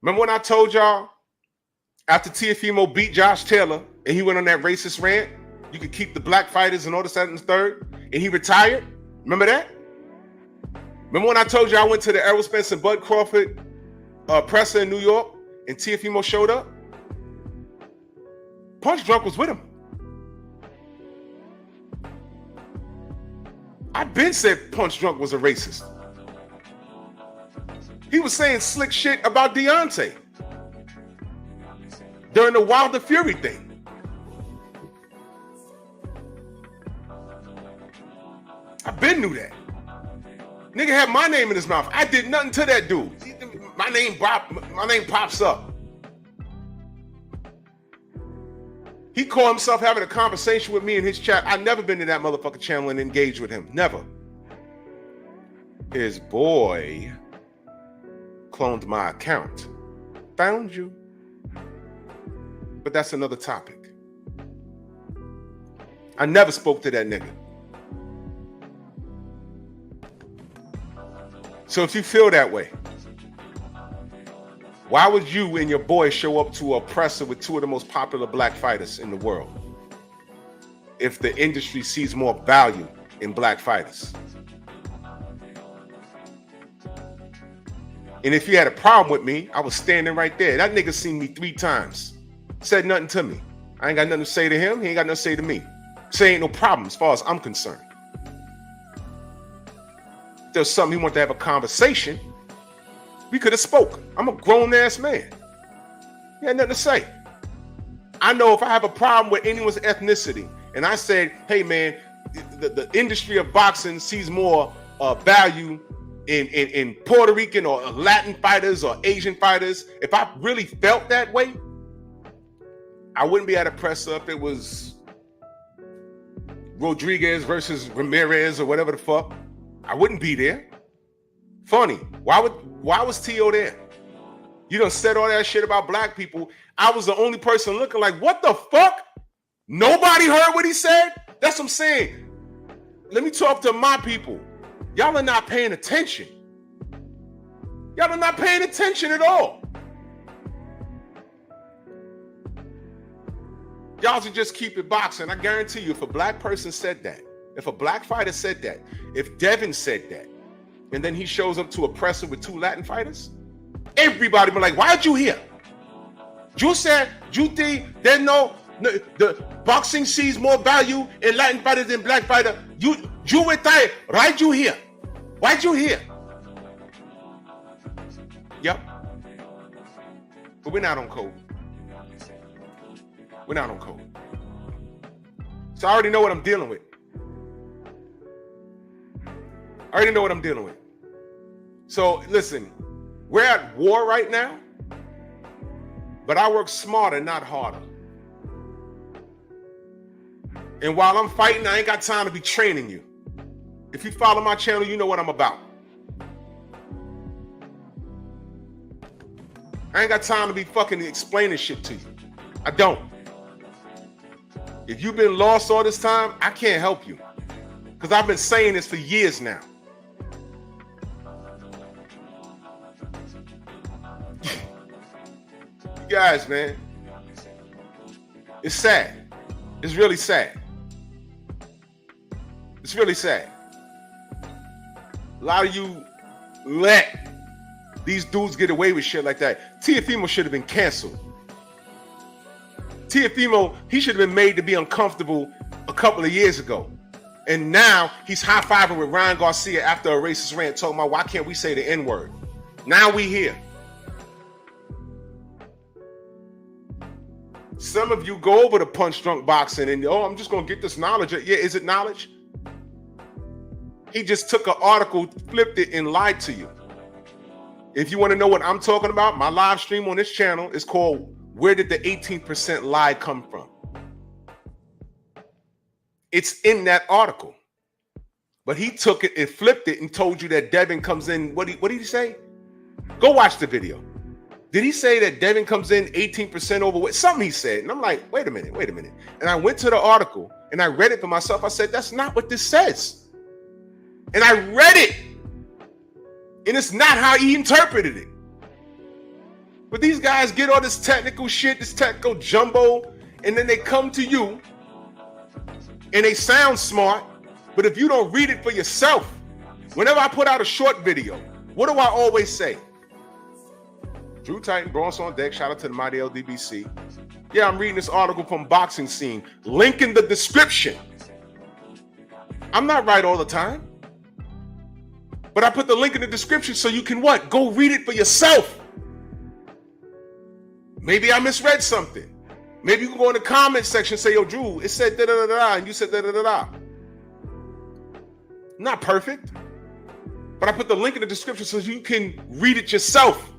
remember when I told y'all after Teofimo beat Josh Taylor and he went on that racist rant, you could keep the black fighters and all this, that, and the third, and he retired? Remember that? Remember when I told you I went to the Errol Spence and Bud Crawford presser in New York and Teofimo showed up? Punch Drunk was with him. I've been said Punch Drunk was a racist. He was saying slick shit about Deontay during the Wilder Fury thing. I've been knew that. Nigga had my name in his mouth. I did nothing to that dude. My name pops up. He called himself having a conversation with me in his chat. I never been to that motherfucking channel and engaged with him. Never. His boy cloned my account. Found you. But that's another topic. I never spoke to that nigga. So if you feel that way, why would you and your boy show up to Oppressor with two of the most popular black fighters in the world if the industry sees more value in black fighters? And if you had a problem with me, I was standing right there. That nigga seen me 3 times. Said nothing to me. I ain't got nothing to say to him. He ain't got nothing to say to me. So ain't no problem as far as I'm concerned. If there's something he wanted to have a conversation, we could have spoke. I'm a grown-ass man. He had nothing to say. I know if I have a problem with anyone's ethnicity, and I said, hey man, the industry of boxing sees more value in Puerto Rican or Latin fighters or Asian fighters. If I really felt that way, I wouldn't be at a press up. It was Rodriguez versus Ramirez or whatever the fuck. I wouldn't be there. Funny. Why was T.O. there? You done said all that shit about black people. I was the only person looking like, what the fuck? Nobody heard what he said? That's what I'm saying. Let me talk to my people. Y'all are not paying attention. Y'all are not paying attention at all. Y'all should just keep it boxing. I guarantee you, if a black person said that, if a black fighter said that, if Devin said that, and then he shows up to Oppressor with 2 Latin fighters, everybody be like, why'd you here? You said, you think there's no, the boxing sees more value in Latin fighters than black fighter. You retired. Why'd you here? Why'd you here? Yep. But we're not on code. We're not on code. So I already know what I'm dealing with. I already know what I'm dealing with. So listen, we're at war right now, but I work smarter, not harder. And while I'm fighting, I ain't got time to be training you. If you follow my channel, you know what I'm about. I ain't got time to be fucking explaining shit to you. I don't. If you've been lost all this time, I can't help you. Because I've been saying this for years now. You guys, man. It's sad. It's really sad. It's really sad. A lot of you let these dudes get away with shit like that. Teofimo should have been canceled. Teofimo, he should have been made to be uncomfortable a couple of years ago. And now he's high-fiving with Ryan Garcia after a racist rant talking about why can't we say the N-word? Now we here. Some of you go over to Punch Drunk Boxing and, oh, I'm just going to get this knowledge. Yeah, is it knowledge? He just took an article, flipped it, and lied to you. If you want to know what I'm talking about, my live stream on this channel is called Where Did the 18% Lie Come From? It's in that article. But he took it and flipped it and told you that Devin comes in. What did he say? Go watch the video. Did he say that Devin comes in 18% overweight? Something he said. And I'm like, wait a minute. And I went to the article and I read it for myself. I said, that's not what this says. And I read it. And it's not how he interpreted it. But these guys get all this technical shit, this technical jumbo, and then they come to you and they sound smart. But if you don't read it for yourself, whenever I put out a short video, what do I always say? Drew Titan, Bronx on deck. Shout out to the Mighty LDBC. Yeah, I'm reading this article from Boxing Scene. Link in the description. I'm not right all the time. But I put the link in the description so you can what? Go read it for yourself. Maybe I misread something. Maybe you can go in the comment section and say, yo, Drew, it said da-da-da-da, and you said da-da-da-da. Not perfect. But I put the link in the description so you can read it yourself.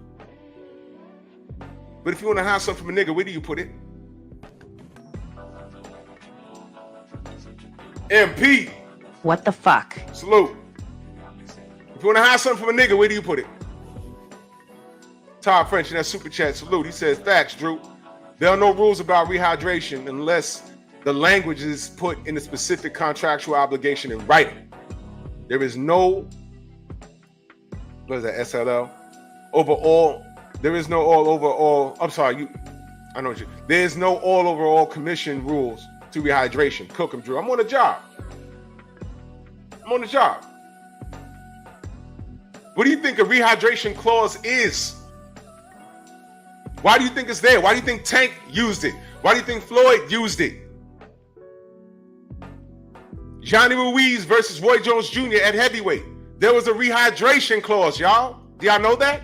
But if you want to hide something from a nigga, where do you put it? MP. What the fuck? Salute. If you want to hide something from a nigga, where do you put it? Todd French in that super chat, salute. He says, facts, Drew. There are no rules about rehydration unless the language is put in a specific contractual obligation in writing. There is no, what is that, SLL? Overall, there is no all over all, I'm sorry, I know what you, there is no all over all commission rules to rehydration. Cook 'em, Drew. I'm on the job. What do you think a rehydration clause is? Why do you think it's there? Why do you think Tank used it? Why do you think Floyd used it? Johnny Ruiz versus Roy Jones Jr. at heavyweight. There was a rehydration clause, y'all. Do y'all know that?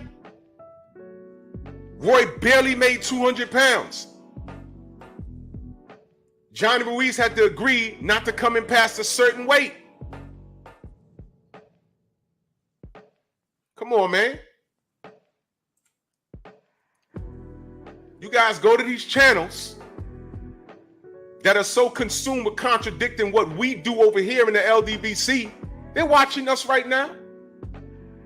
Roy barely made 200 pounds. Johnny Ruiz had to agree not to come in past a certain weight. Come on, man. You guys go to these channels that are so consumed with contradicting what we do over here in the LDBC. They're watching us right now.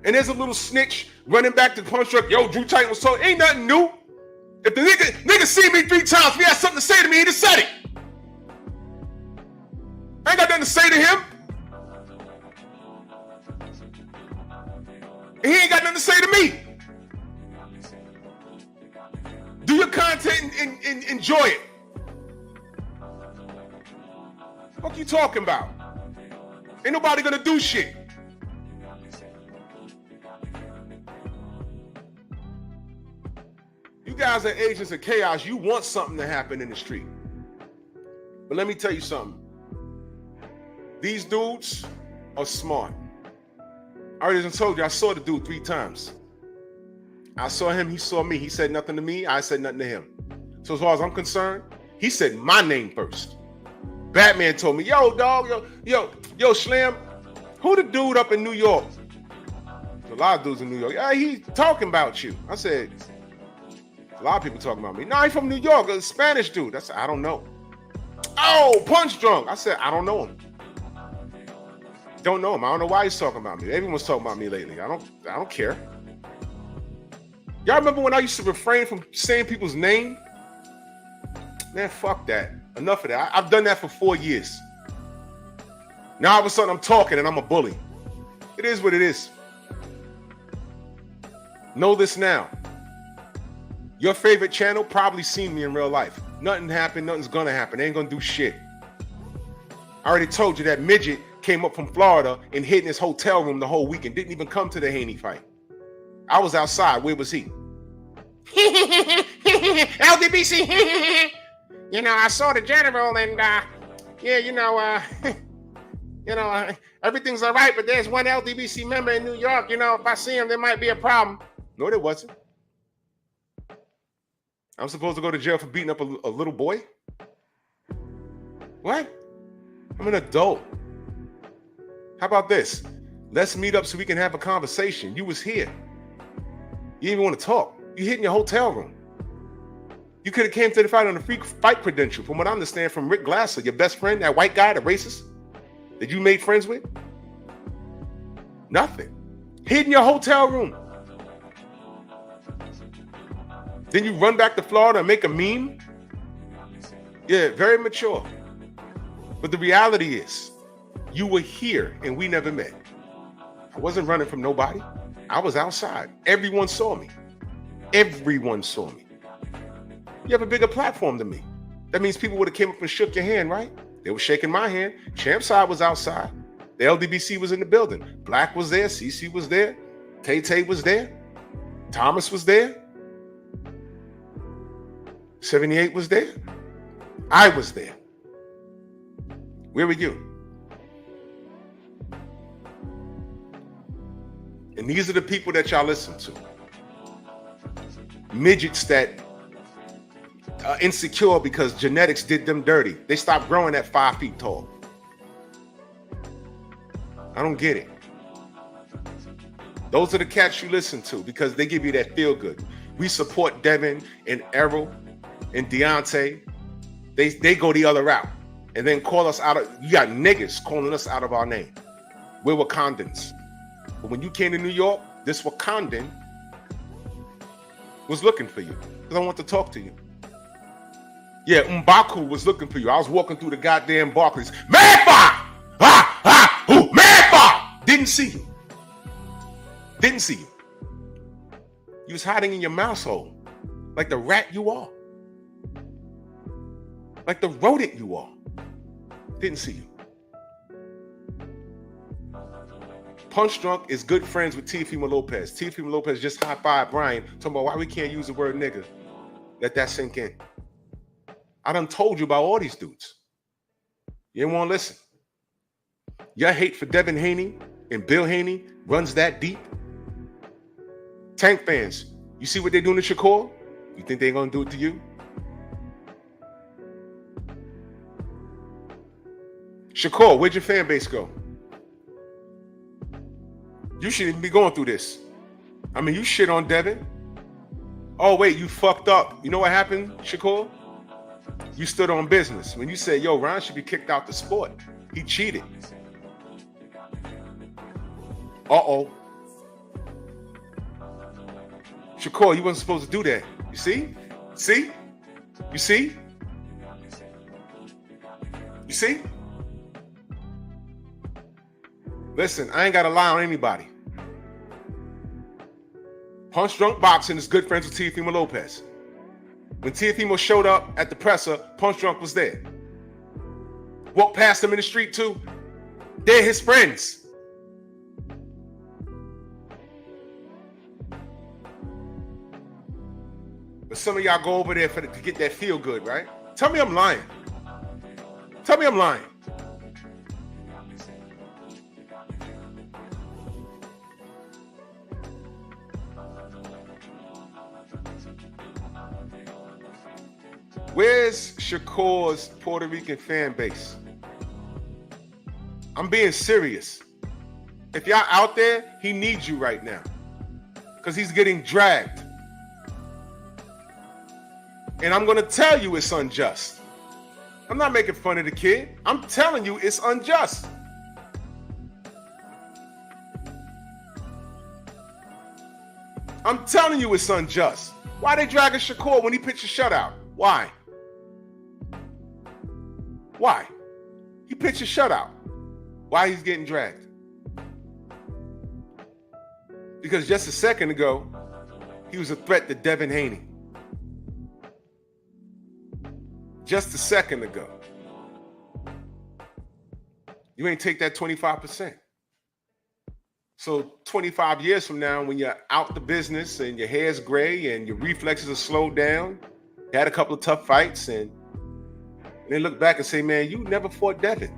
And there's a little snitch running back to the punch truck. Yo, Drew Titan was told, ain't nothing new. If the nigga see me 3 times, if he has something to say to me, he just said it. I ain't got nothing to say to him. And he ain't got nothing to say to me. Do your content and enjoy it. What you talking about? Ain't nobody gonna do shit. You guys are agents of chaos. You want something to happen in the street. But let me tell you something. These dudes are smart. I already told you, I saw the dude 3 times. I saw him, he saw me. He said nothing to me, I said nothing to him. So as far as I'm concerned, he said my name first. Batman told me, yo, dog, yo, Slim, who the dude up in New York? There's a lot of dudes in New York. Yeah, he's talking about you. I said, a lot of people talking about me. No, he's from New York, a Spanish dude. I said, I don't know. Oh, Punch Drunk. I said, I don't know him. Don't know him. I don't know why he's talking about me. Everyone's talking about me lately. I don't care. Y'all remember when I used to refrain from saying people's name? Man, fuck that. Enough of that. I've done that for 4 years. Now all of a sudden I'm talking and I'm a bully. It is what it is. Know this now. Your favorite channel probably seen me in real life. Nothing happened. Nothing's gonna happen. They ain't gonna do shit. I already told you that midget came up from Florida and hid in his hotel room the whole weekend. Didn't even come to the Haney fight. I was outside. Where was he? LDBC. You know, I saw the general and everything's all right, but there's one LDBC member in New York. You know, if I see him, there might be a problem. No, there wasn't. I'm supposed to go to jail for beating up a little boy? What? I'm an adult. How about this? Let's meet up so we can have a conversation. You was here. You didn't even want to talk. You hid in your hotel room. You could have came to the fight on a free fight credential, from what I understand from Rick Glasser, your best friend, that white guy, the racist, that you made friends with. Nothing. Hid in your hotel room. Then you run back to Florida and make a meme? Yeah, very mature. But the reality is, you were here and we never met. I wasn't running from nobody. I was outside. Everyone saw me. Everyone saw me. You have a bigger platform than me. That means people would have came up and shook your hand, right? They were shaking my hand. Champside was outside. The LDBC was in the building. Black was there. CC was there. Tay-Tay was there. Thomas was there. 78 was there. I was there. Where were you? And these are the people that y'all listen to. Midgets that are insecure because genetics did them dirty. They stopped growing at 5 feet tall. I don't get it. Those are the cats you listen to because they give you that feel good. We support Devin and Errol and Deontay. They go the other route and then call us out of. You got niggas calling us out of our name. We're Wakandans. But when you came to New York, this Wakandan was looking for you because I want to talk to you. Yeah, M'Baku was looking for you. I was walking through the goddamn Barclays. Manfa! Who? Manfa! Didn't see you. Didn't see you. You was hiding in your mouse hole like the rat you are. Like the rodent you are. Didn't see you. Punch Drunk is good friends with Teofimo Lopez. Teofimo Lopez just high-fived Brian talking about why we can't use the word nigga. Let that sink in. I done told you about all these dudes. You didn't want to listen. Your hate for Devin Haney and Bill Haney runs that deep. Tank fans, you see what they're doing to Shakur? You think they're going to do it to you? Shakur, where'd your fan base go? You shouldn't even be going through this. I mean, you shit on Devin. Oh, wait, you fucked up. You know what happened, Shakur? You stood on business. When you said, yo, Ron should be kicked out the sport. He cheated. Uh-oh. Shakur, you wasn't supposed to do that. You see? See? You see? You see? Listen, I ain't got to lie on anybody. Punch Drunk Boxing is good friends with Teofimo Lopez. When Teofimo showed up at the presser, Punch Drunk was there. Walked past him in the street too. They're his friends. But some of y'all go over there to get that feel good, right? Tell me I'm lying. Tell me I'm lying. Where's Shakur's Puerto Rican fan base? I'm being serious. If y'all out there, he needs you right now. Because he's getting dragged. And I'm going to tell you it's unjust. I'm not making fun of the kid. I'm telling you it's unjust. I'm telling you it's unjust. Why they dragging Shakur when he pitched a shutout? Why? Why? He pitched a shutout. Why he's getting dragged? Because just a second ago, he was a threat to Devin Haney. Just a second ago. You ain't take that 25%. So 25 years from now, when you're out the business and your hair's gray and your reflexes are slowed down, you had a couple of tough fights, and they look back and say, man, you never fought Devin.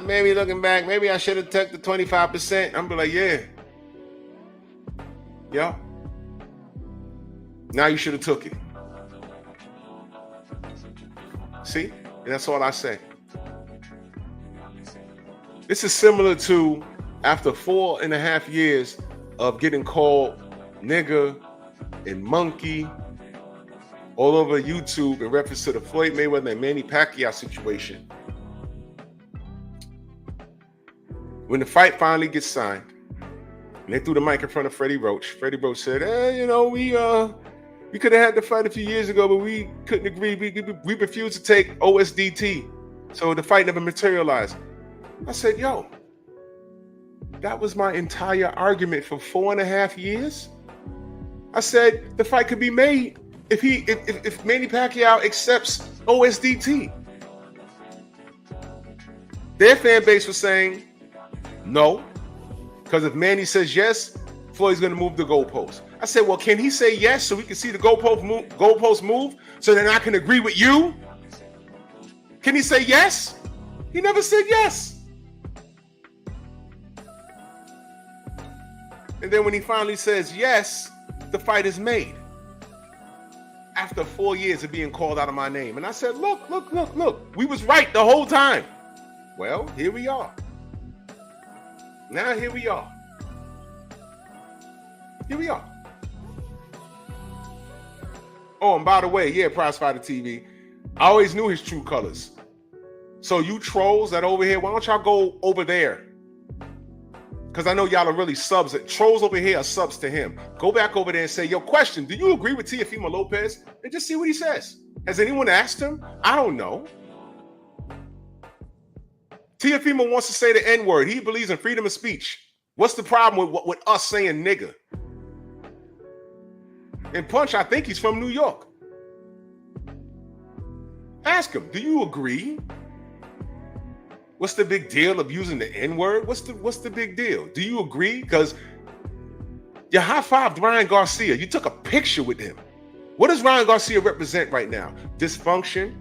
Maybe looking back, maybe I should have took the 25%. I'm be like, yeah. Yeah. Now you should have took it. See? And that's all I say. This is similar to after 4.5 years of getting called nigger and monkey all over YouTube in reference to the Floyd Mayweather and Manny Pacquiao situation. When the fight finally gets signed, and they threw the mic in front of Freddie Roach said, we could have had the fight a few years ago, but we couldn't agree. We refused to take OSDT, so the fight never materialized. I said, yo, that was my entire argument for 4.5 years. I said the fight could be made if Manny Pacquiao accepts OSDT. Their fan base was saying no, because if Manny says yes, Floyd's going to move the goalpost. I said, well, can he say yes so we can see the goalpost move so then I can agree with you? Can he say yes? He never said yes. And then when he finally says yes, the fight is made. After 4 years of being called out of my name. And I said, look. We was right the whole time. Well, here we are. Now here we are. Here we are. Oh, and by the way, yeah, Prizefighter TV, I always knew his true colors. So you trolls that over here, why don't y'all go over there? Because I know y'all are really subs. Trolls over here are subs to him. Go back over there and say, yo, question, do you agree with Teofimo Lopez? And just see what he says. Has anyone asked him? I don't know. Teofimo wants to say the N-word. He believes in freedom of speech. What's the problem with us saying nigga? And Punch, I think he's from New York. Ask him, do you agree? What's the big deal of using the N-word? What's the big deal? Do you agree? Because you high-fived Ryan Garcia. You took a picture with him. What does Ryan Garcia represent right now? Dysfunction,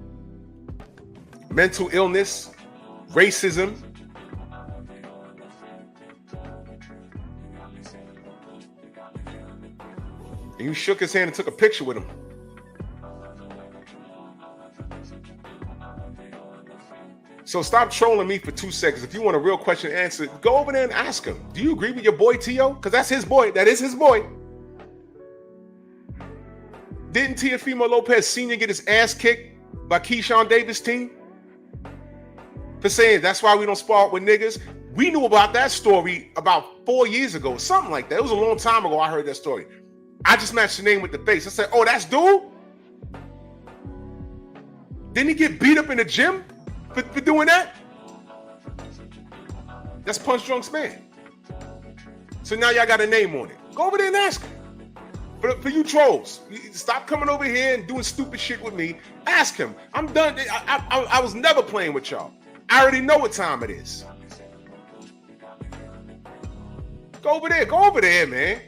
mental illness, racism. And you shook his hand and took a picture with him. So stop trolling me for 2 seconds. If you want a real question answered, go over there and ask him. Do you agree with your boy Tio? Because that's his boy. That is his boy. Didn't Teofimo Lopez Sr. get his ass kicked by Keyshawn Davis' team? For saying that's why we don't spar with niggas? We knew about that story about 4 years ago, something like that. It was a long time ago I heard that story. I just matched the name with the face. I said, oh, that's dude? Didn't he get beat up in the gym for doing that? That's Punch Drunk's man. So now y'all got a name on it. Go over there and ask him. For you trolls, stop coming over here and doing stupid shit with me. Ask him. I'm done. I was never playing with y'all. I already know what time it is. Go over there. Go over there, man.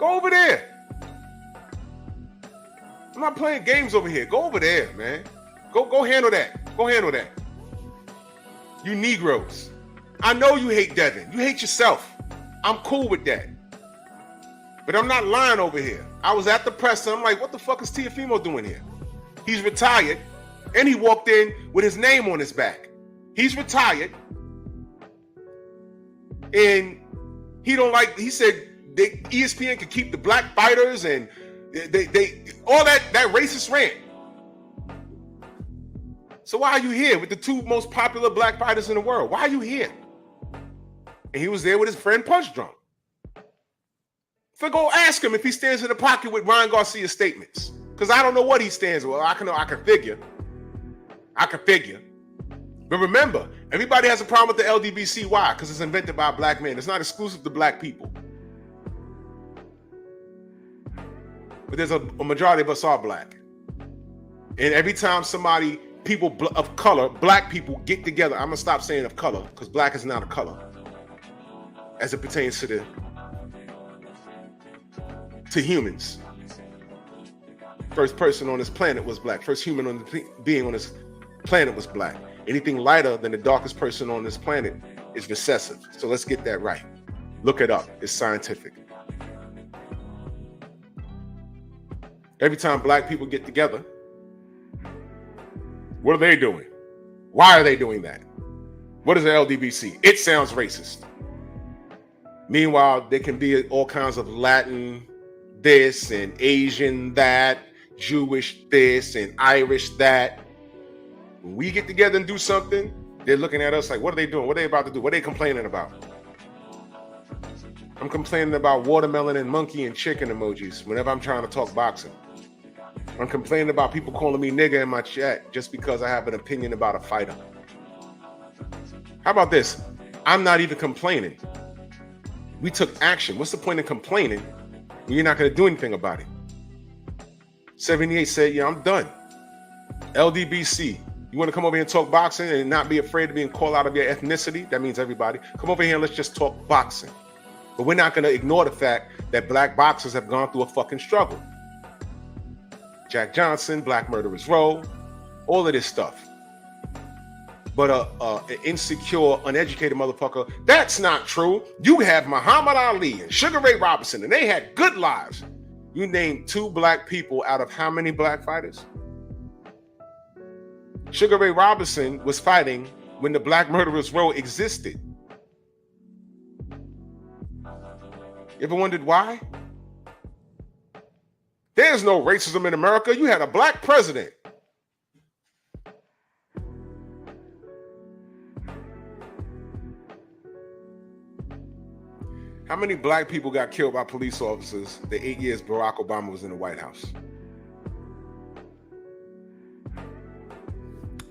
Go over there. I'm not playing games over here. Go over there, man. Go handle that. Go handle that. You Negroes. I know you hate Devin. You hate yourself. I'm cool with that. But I'm not lying over here. I was at the press and I'm like, what the fuck is Teofimo doing here? He's retired and he walked in with his name on his back. He's retired and he said ESPN could keep the black fighters and they all that racist rant. So why are you here with the two most popular black fighters in the world? Why are you here? And he was there with his friend Punch Drunk. So go ask him if he stands in the pocket with Ryan Garcia's statements. Because I don't know what he stands with. I can figure. But remember, everybody has a problem with the LDBC. Why? Because it's invented by a black man. It's not exclusive to black people. But there's a majority of us are black. And every time people of color, black people get together, I'm going to stop saying of color because black is not a color as it pertains to humans. First person on this planet was black. First human being on this planet was black. Anything lighter than the darkest person on this planet is recessive. So let's get that right. Look it up. It's scientific. Every time black people get together, what are they doing? Why are they doing that? What is the LDBC? It sounds racist. Meanwhile, there can be all kinds of Latin this and Asian that, Jewish this and Irish that. When we get together and do something, they're looking at us like, what are they doing? What are they about to do? What are they complaining about? I'm complaining about watermelon and monkey and chicken emojis whenever I'm trying to talk boxing. I'm complaining about people calling me nigga in my chat just because I have an opinion about a fighter. How about this? I'm not even complaining. We took action. What's the point of complaining when you're not going to do anything about it? 78 said, yeah, I'm done. LDBC, you want to come over here and talk boxing and not be afraid of being called out of your ethnicity? That means everybody. Come over here and let's just talk boxing. But we're not going to ignore the fact that black boxers have gone through a fucking struggle. Jack Johnson, Black Murderers Row, all of this stuff. But an insecure, uneducated motherfucker, that's not true. You have Muhammad Ali and Sugar Ray Robinson, and they had good lives. You named 2 black people out of how many black fighters? Sugar Ray Robinson was fighting when the Black Murderers Row existed. You ever wondered why? There's no racism in America. You had a black president. How many black people got killed by police officers the 8 years Barack Obama was in the White House?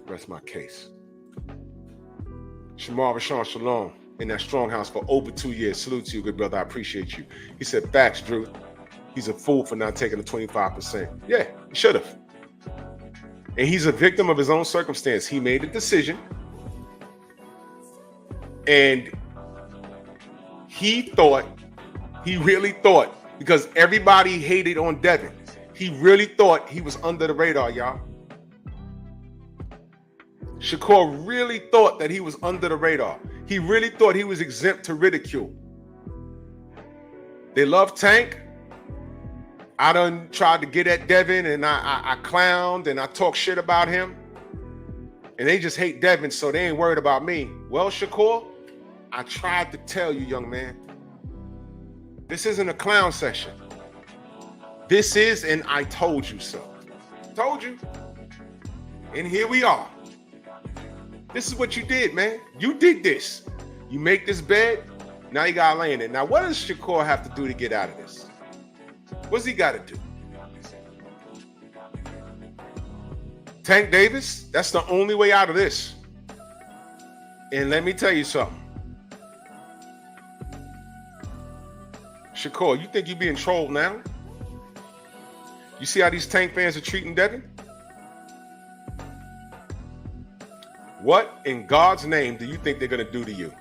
Rest my case. Shamar Rashawn Shalom in that strong house for over 2 years. Salute to you, good brother. I appreciate you. He said, facts, Drew. He's a fool for not taking the 25%. Yeah, he should have. And he's a victim of his own circumstance. He made a decision. And he really thought, because everybody hated on Devin, he really thought he was under the radar, y'all. Shakur really thought that he was under the radar. He really thought he was exempt to ridicule. They love Tank. I done tried to get at Devin, and I clowned and I talked shit about him. And they just hate Devin, so they ain't worried about me. Well, Shakur, I tried to tell you, young man, this isn't a clown session. This is an I told you so. Told you. And here we are. This is what you did, man. You did this. You make this bed, now you gotta lay in it. Now, what does Shakur have to do to get out of this? What's he gotta do? Tank Davis, that's the only way out of this. And let me tell you something. Shakur, you think you're being trolled now? You see how these Tank fans are treating Devin? What in God's name do you think they're gonna do to you?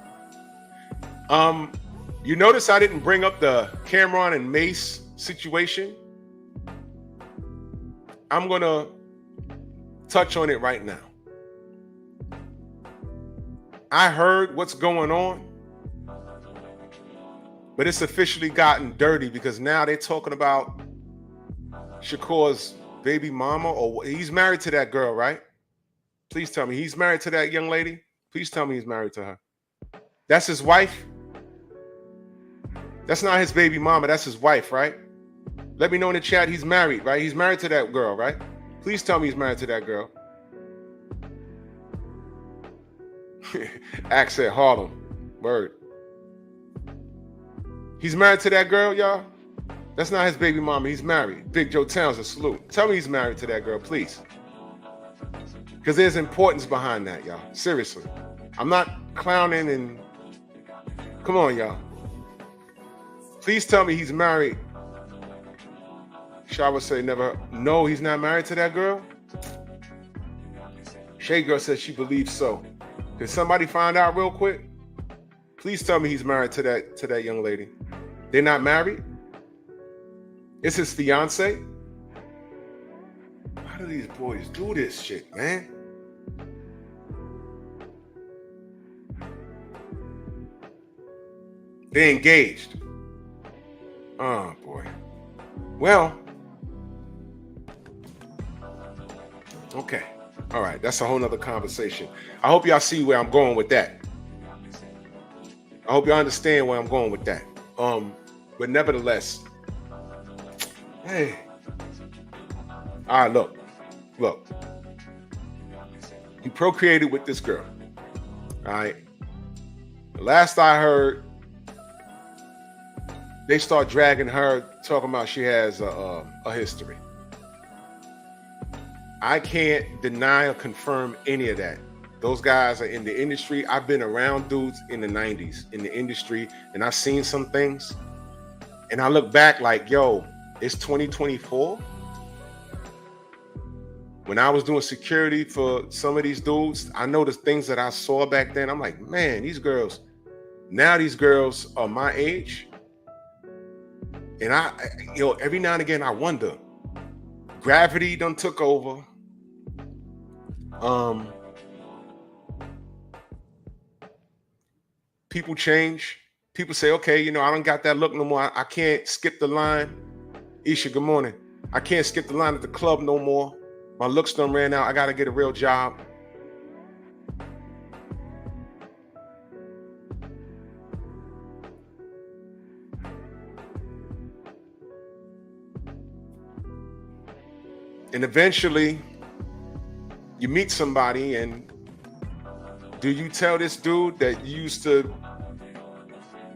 You notice I didn't bring up the Cameron and Mace situation. I'm gonna touch on it right now. I heard what's going on, but it's officially gotten dirty because now they're talking about Shakur's baby mama, or he's married to that girl, right? Please tell me he's married to that young lady. Please tell me he's married to her. That's his wife. That's not his baby mama. That's his wife, right? Let me know in the chat he's married, right? He's married to that girl, right? Please tell me he's married to that girl. Axe said Harlem. Word. He's married to that girl, y'all? That's not his baby mama. He's married. Big Joe Townsend, salute. Tell me he's married to that girl, please. Because there's importance behind that, y'all. Seriously. I'm not clowning and... Come on, y'all. Please tell me he's married. Shaw would say never... No, he's not married to that girl? Shay Girl says she believes so. Can somebody find out real quick? Please tell me he's married to that young lady. They're not married? It's his fiance? How do these boys do this shit, man? They're engaged. Oh, boy. Well. Okay. All right. That's a whole nother conversation. I hope y'all see where I'm going with that. I hope y'all understand where I'm going with that. But nevertheless, hey. All right, look. You procreated with this girl. All right. The last I heard, they start dragging her, talking about she has a history. I can't deny or confirm any of that. Those guys are in the industry. I've been around dudes in the 90s in the industry, and I've seen some things. And I look back like, yo, it's 2024. When I was doing security for some of these dudes, I know the things that I saw back then. I'm like, man, these girls are my age. And every now and again, I wonder, gravity done took over. People change. People say, okay, I don't got that look no more. I can't skip the line. Isha, good morning. I can't skip the line at the club no more. My looks done ran out. I got to get a real job. And eventually, you meet somebody, and do you tell this dude that you used to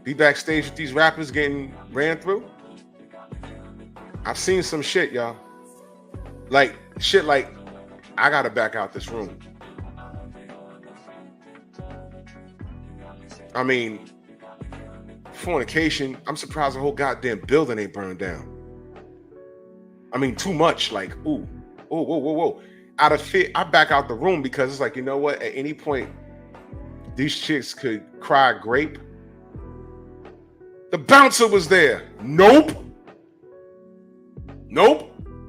be backstage with these rappers getting ran through? I've seen some shit, y'all. Like, shit like, I gotta back out this room. I mean, fornication, I'm surprised the whole goddamn building ain't burned down. I mean, too much, like, ooh, whoa. Out of fear, I back out the room because it's like, you know what? At any point, these chicks could cry grape. The bouncer was there. Nope.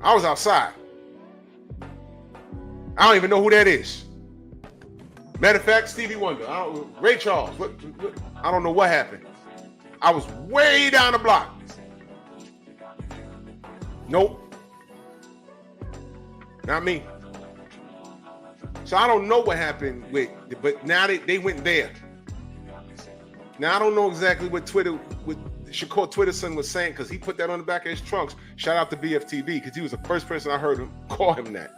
I was outside. I don't even know who that is. Matter of fact, Stevie Wonder, Ray Charles. I don't know what happened. I was way down the block. Nope. Not me. So I don't know what happened with, but now they went there. Now I don't know exactly what Shakur Twitter son was saying, because he put that on the back of his trunks. Shout out to BFTV, because he was the first person I heard him call him that.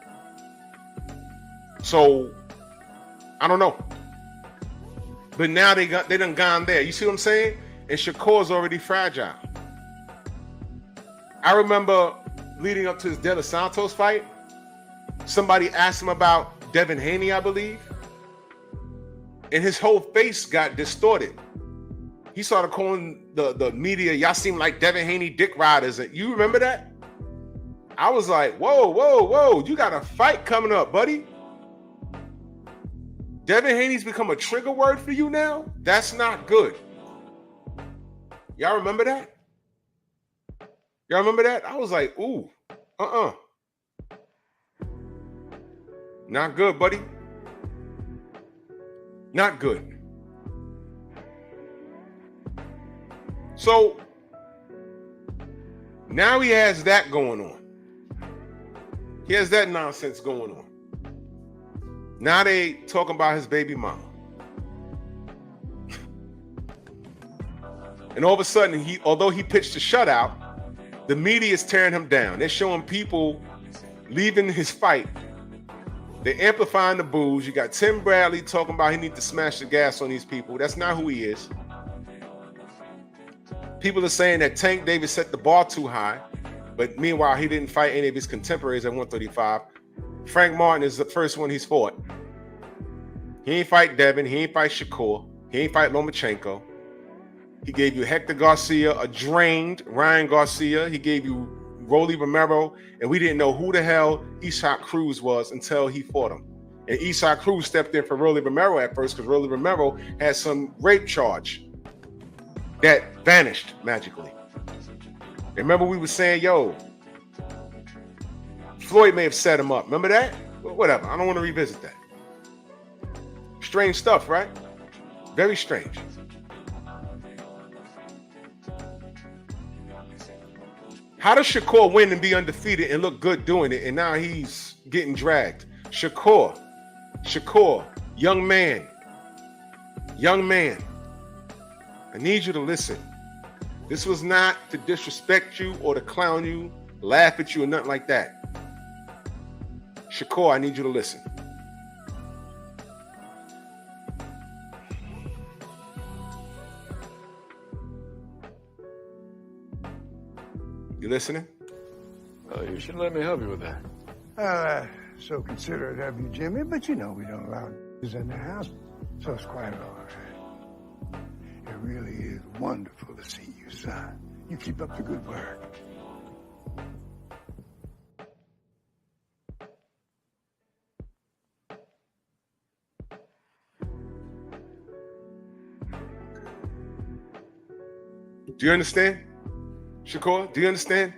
So I don't know. But now they done gone there. You see what I'm saying? And Shakur's already fragile. I remember leading up to his De Los Santos fight, somebody asked him about Devin Haney, I believe. And his whole face got distorted. He started calling the media, y'all seem like Devin Haney dick riders. You remember that? I was like, whoa. You got a fight coming up, buddy. Devin Haney's become a trigger word for you now? That's not good. Y'all remember that? Y'all remember that? I was like, ooh, Not good, buddy. Not good. So now he has that going on. He has that nonsense going on. Now they talking about his baby mama. And all of a sudden, although he pitched a shutout, the media is tearing him down. They're showing people leaving his fight. They're amplifying the boos. You got Tim Bradley talking about he needs to smash the gas on these people. That's not who he is. People are saying that Tank Davis set the bar too high, but meanwhile, he didn't fight any of his contemporaries at 135. Frank Martin is the first one he's fought. He ain't fight Devin. He ain't fight Shakur. He ain't fight Lomachenko. He gave you Hector Garcia, a drained Ryan Garcia. He gave you Rolly Romero, and we didn't know who the hell Ishak Cruz was until he fought him. And Ishak Cruz stepped in for Rolly Romero at first because Rolly Romero had some rape charge that vanished magically. Remember we were saying, yo, Floyd may have set him up. Remember that? Well, whatever. I don't want to revisit that. Strange stuff, right? Very strange. How does Shakur win and be undefeated and look good doing it, and now he's getting dragged? Shakur, young man, I need you to listen. This was not to disrespect you or to clown you, laugh at you, or nothing like that. Shakur, I need you to listen. You listening? You should let me help you with that. So considerate of you, Jimmy, but you know we don't allow in the house, so it's quite all right. It really is wonderful to see you, son. You keep up the good work. Do you understand? Shakur, do you understand?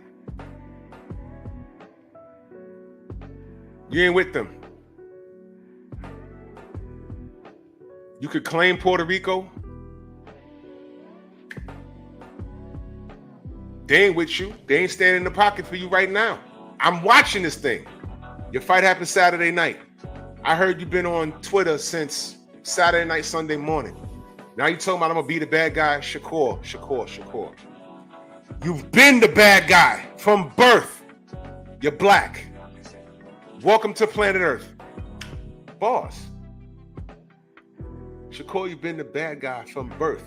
You ain't with them. You could claim Puerto Rico. They ain't with you. They ain't standing in the pocket for you right now. I'm watching this thing. Your fight happened Saturday night. I heard you've been on Twitter since Saturday night, Sunday morning. Now you talking about I'm gonna be the bad guy? Shakur. You've been the bad guy from birth. You're black. Welcome to planet Earth. Boss. Shakur, you've been the bad guy from birth.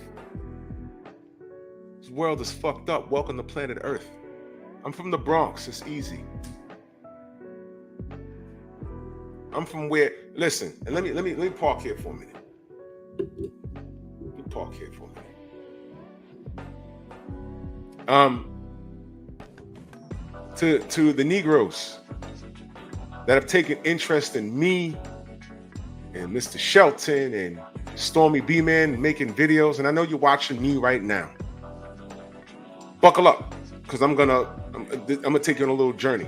This world is fucked up. Welcome to planet Earth. I'm from the Bronx. It's easy. I'm from where, listen, and let me park here for a minute. Let me park here for a minute. To the Negroes that have taken interest in me and Mr. Shelton and Stormy B-Man making videos, and I know you're watching me right now. Buckle up, because I'm gonna take you on a little journey.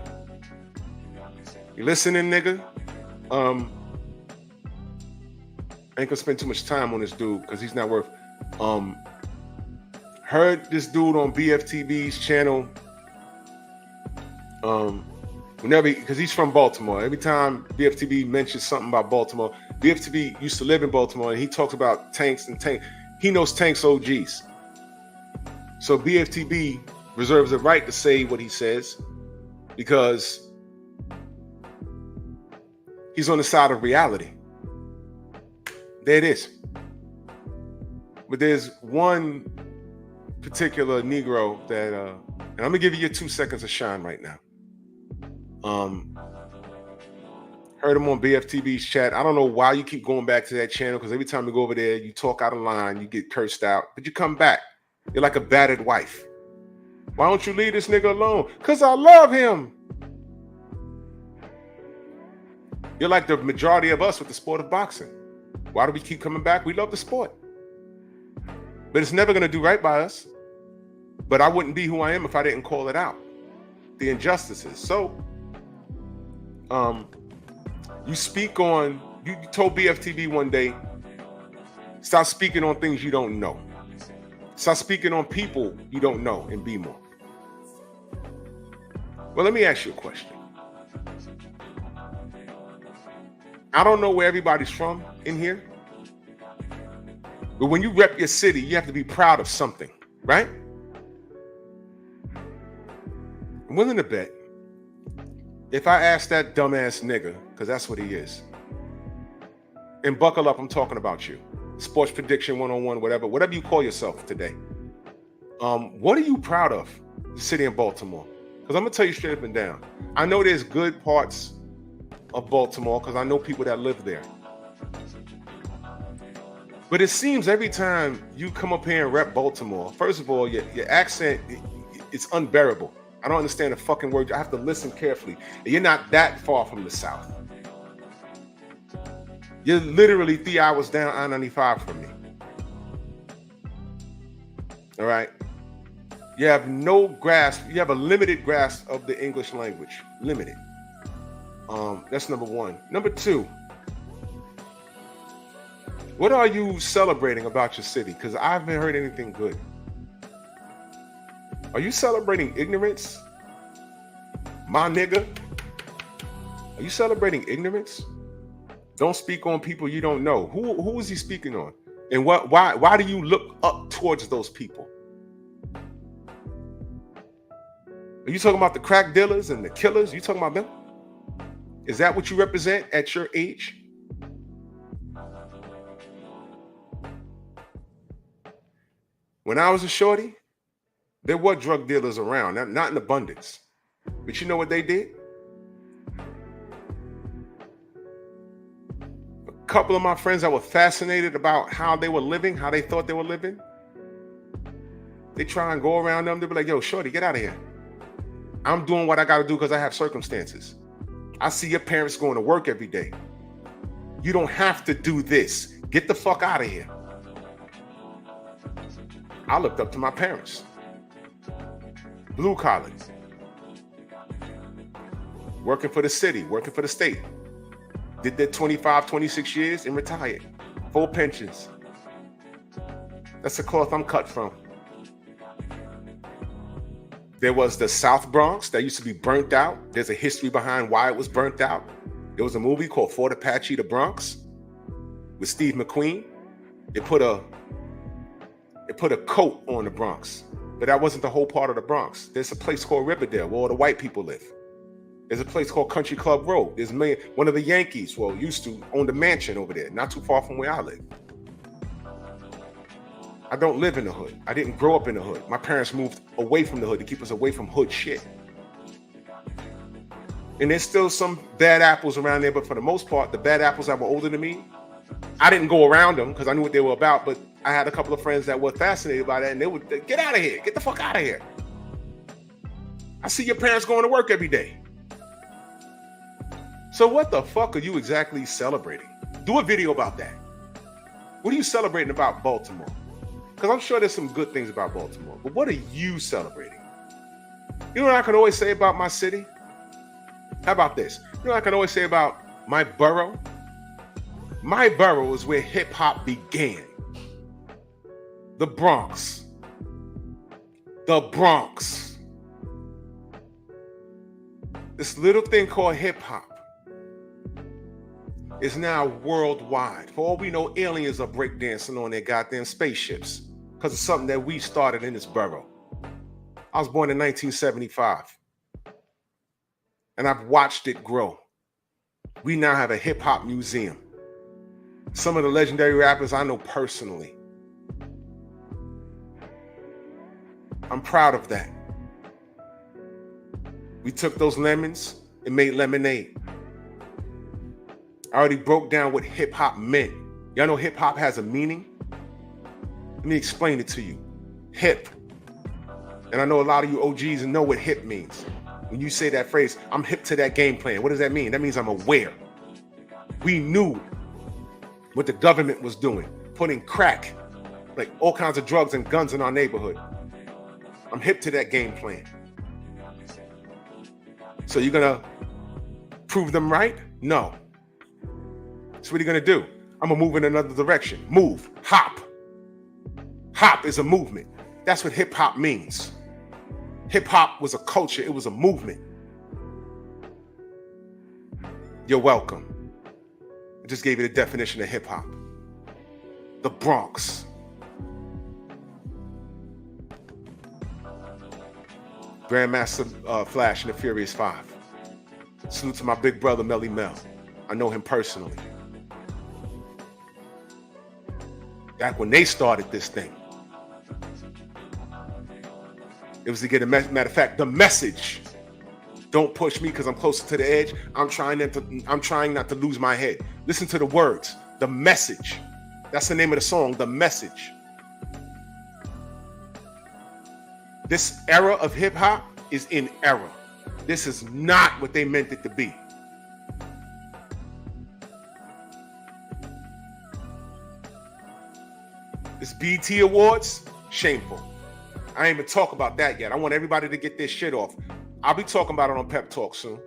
You listening, nigga? I ain't gonna spend too much time on this dude because he's not worth. Heard this dude on BFTB's channel. Whenever, because he's from Baltimore. Every time BFTB mentions something about Baltimore, BFTB used to live in Baltimore, and he talks about tanks and tank. He knows tanks OGs. So BFTB reserves the right to say what he says because he's on the side of reality. There it is. But there's one particular Negro that, and I'm gonna give you your 2 seconds of shine right now. Heard him on BFTB's chat. I don't know why you keep going back to that channel, because every time you go over there, you talk out of line, you get cursed out, but you come back. You're like a battered wife. Why don't you leave this nigga alone? Because I love him. You're like the majority of us with the sport of boxing. Why do we keep coming back? We love the sport. But it's never going to do right by us. But I wouldn't be who I am if I didn't call it out. The injustices. So, you speak on, you told BFTV one day, stop speaking on things you don't know. Stop speaking on people you don't know and be more. Well, let me ask you a question. I don't know where everybody's from in here, but when you rep your city, you have to be proud of something, right? I'm willing to bet if I ask that dumbass nigga, because that's what he is, and buckle up, I'm talking about you. Sports prediction 101, whatever you call yourself today. What are you proud of, the city of Baltimore? Because I'm going to tell you straight up and down. I know there's good parts of Baltimore because I know people that live there. But it seems every time you come up here and rep Baltimore, first of all, your accent, it's unbearable. I don't understand a fucking word. I have to listen carefully. And you're not that far from the South. You're literally 3 hours down I-95 from me. All right? You have no grasp. You have a limited grasp of the English language. Limited. That's number one. Number two, what are you celebrating about your city? Because I haven't heard anything good. Are you celebrating ignorance? My nigga? Are you celebrating ignorance? Don't speak on people you don't know. Who is he speaking on? And why do you look up towards those people? Are you talking about the crack dealers and the killers? You talking about them? Is that what you represent at your age? When I was a shorty, there were drug dealers around, not in abundance. But you know what they did? A couple of my friends that were fascinated about how they were living, how they thought they were living, they try and go around them. They'll be like, yo, shorty, get out of here. I'm doing what I got to do because I have circumstances. I see your parents going to work every day. You don't have to do this. Get the fuck out of here. I looked up to my parents. Blue collar. Working for the city, working for the state. Did their 25, 26 years and retired. Full pensions. That's the cloth I'm cut from. There was the South Bronx that used to be burnt out. There's a history behind why it was burnt out. There was a movie called Fort Apache, The Bronx, with Steve McQueen. It put a coat on the Bronx, but that wasn't the whole part of the Bronx. There's a place called Riverdale where all the white people live. There's a place called Country Club Road. There's one of the Yankees, well, used to own the mansion over there, not too far from where I live. I don't live in the hood. I didn't grow up in the hood. My parents moved away from the hood to keep us away from hood shit. And there's still some bad apples around there, but for the most part, the bad apples that were older than me, I didn't go around them because I knew what they were about, but I had a couple of friends that were fascinated by that, and they would, get out of here, get the fuck out of here. I see your parents going to work every day. So what the fuck are you exactly celebrating? Do a video about that. What are you celebrating about Baltimore? Because I'm sure there's some good things about Baltimore, but what are you celebrating? You know what I can always say about my city? How about this? You know what I can always say about my borough? My borough is where hip hop began. The Bronx. The Bronx. This little thing called hip hop is now worldwide. For all we know, aliens are breakdancing on their goddamn spaceships because it's something that we started in this borough. I was born in 1975, and I've watched it grow. We now have a hip hop museum. Some of the legendary rappers I know personally. I'm proud of that. We took those lemons and made lemonade. I already broke down what hip hop meant. Y'all know hip hop has a meaning? Let me explain it to you. Hip. And I know a lot of you OGs know what hip means. When you say that phrase, I'm hip to that game plan. What does that mean? That means I'm aware. We knew what the government was doing, putting crack, like all kinds of drugs and guns in our neighborhood. I'm hip to that game plan. So you're gonna prove them right? No. So what are you gonna do? I'm gonna move in another direction. Move, hop. Hop is a movement. That's what hip hop means. Hip hop was a culture, it was a movement. You're welcome. I just gave you the definition of hip hop. The Bronx. Grandmaster Flash and the Furious 5. Salute to my big brother, Melly Mel. I know him personally. Back when they started this thing, it was to get a matter of fact, the message. Don't push me because I'm closer to the edge. I'm trying not to lose my head. Listen to the words. The message. That's the name of the song, The Message. This era of hip hop is in error. This is not what they meant it to be. This BET Awards, shameful. I ain't even talk about that yet. I want everybody to get this shit off. I'll be talking about it on Pep Talk soon.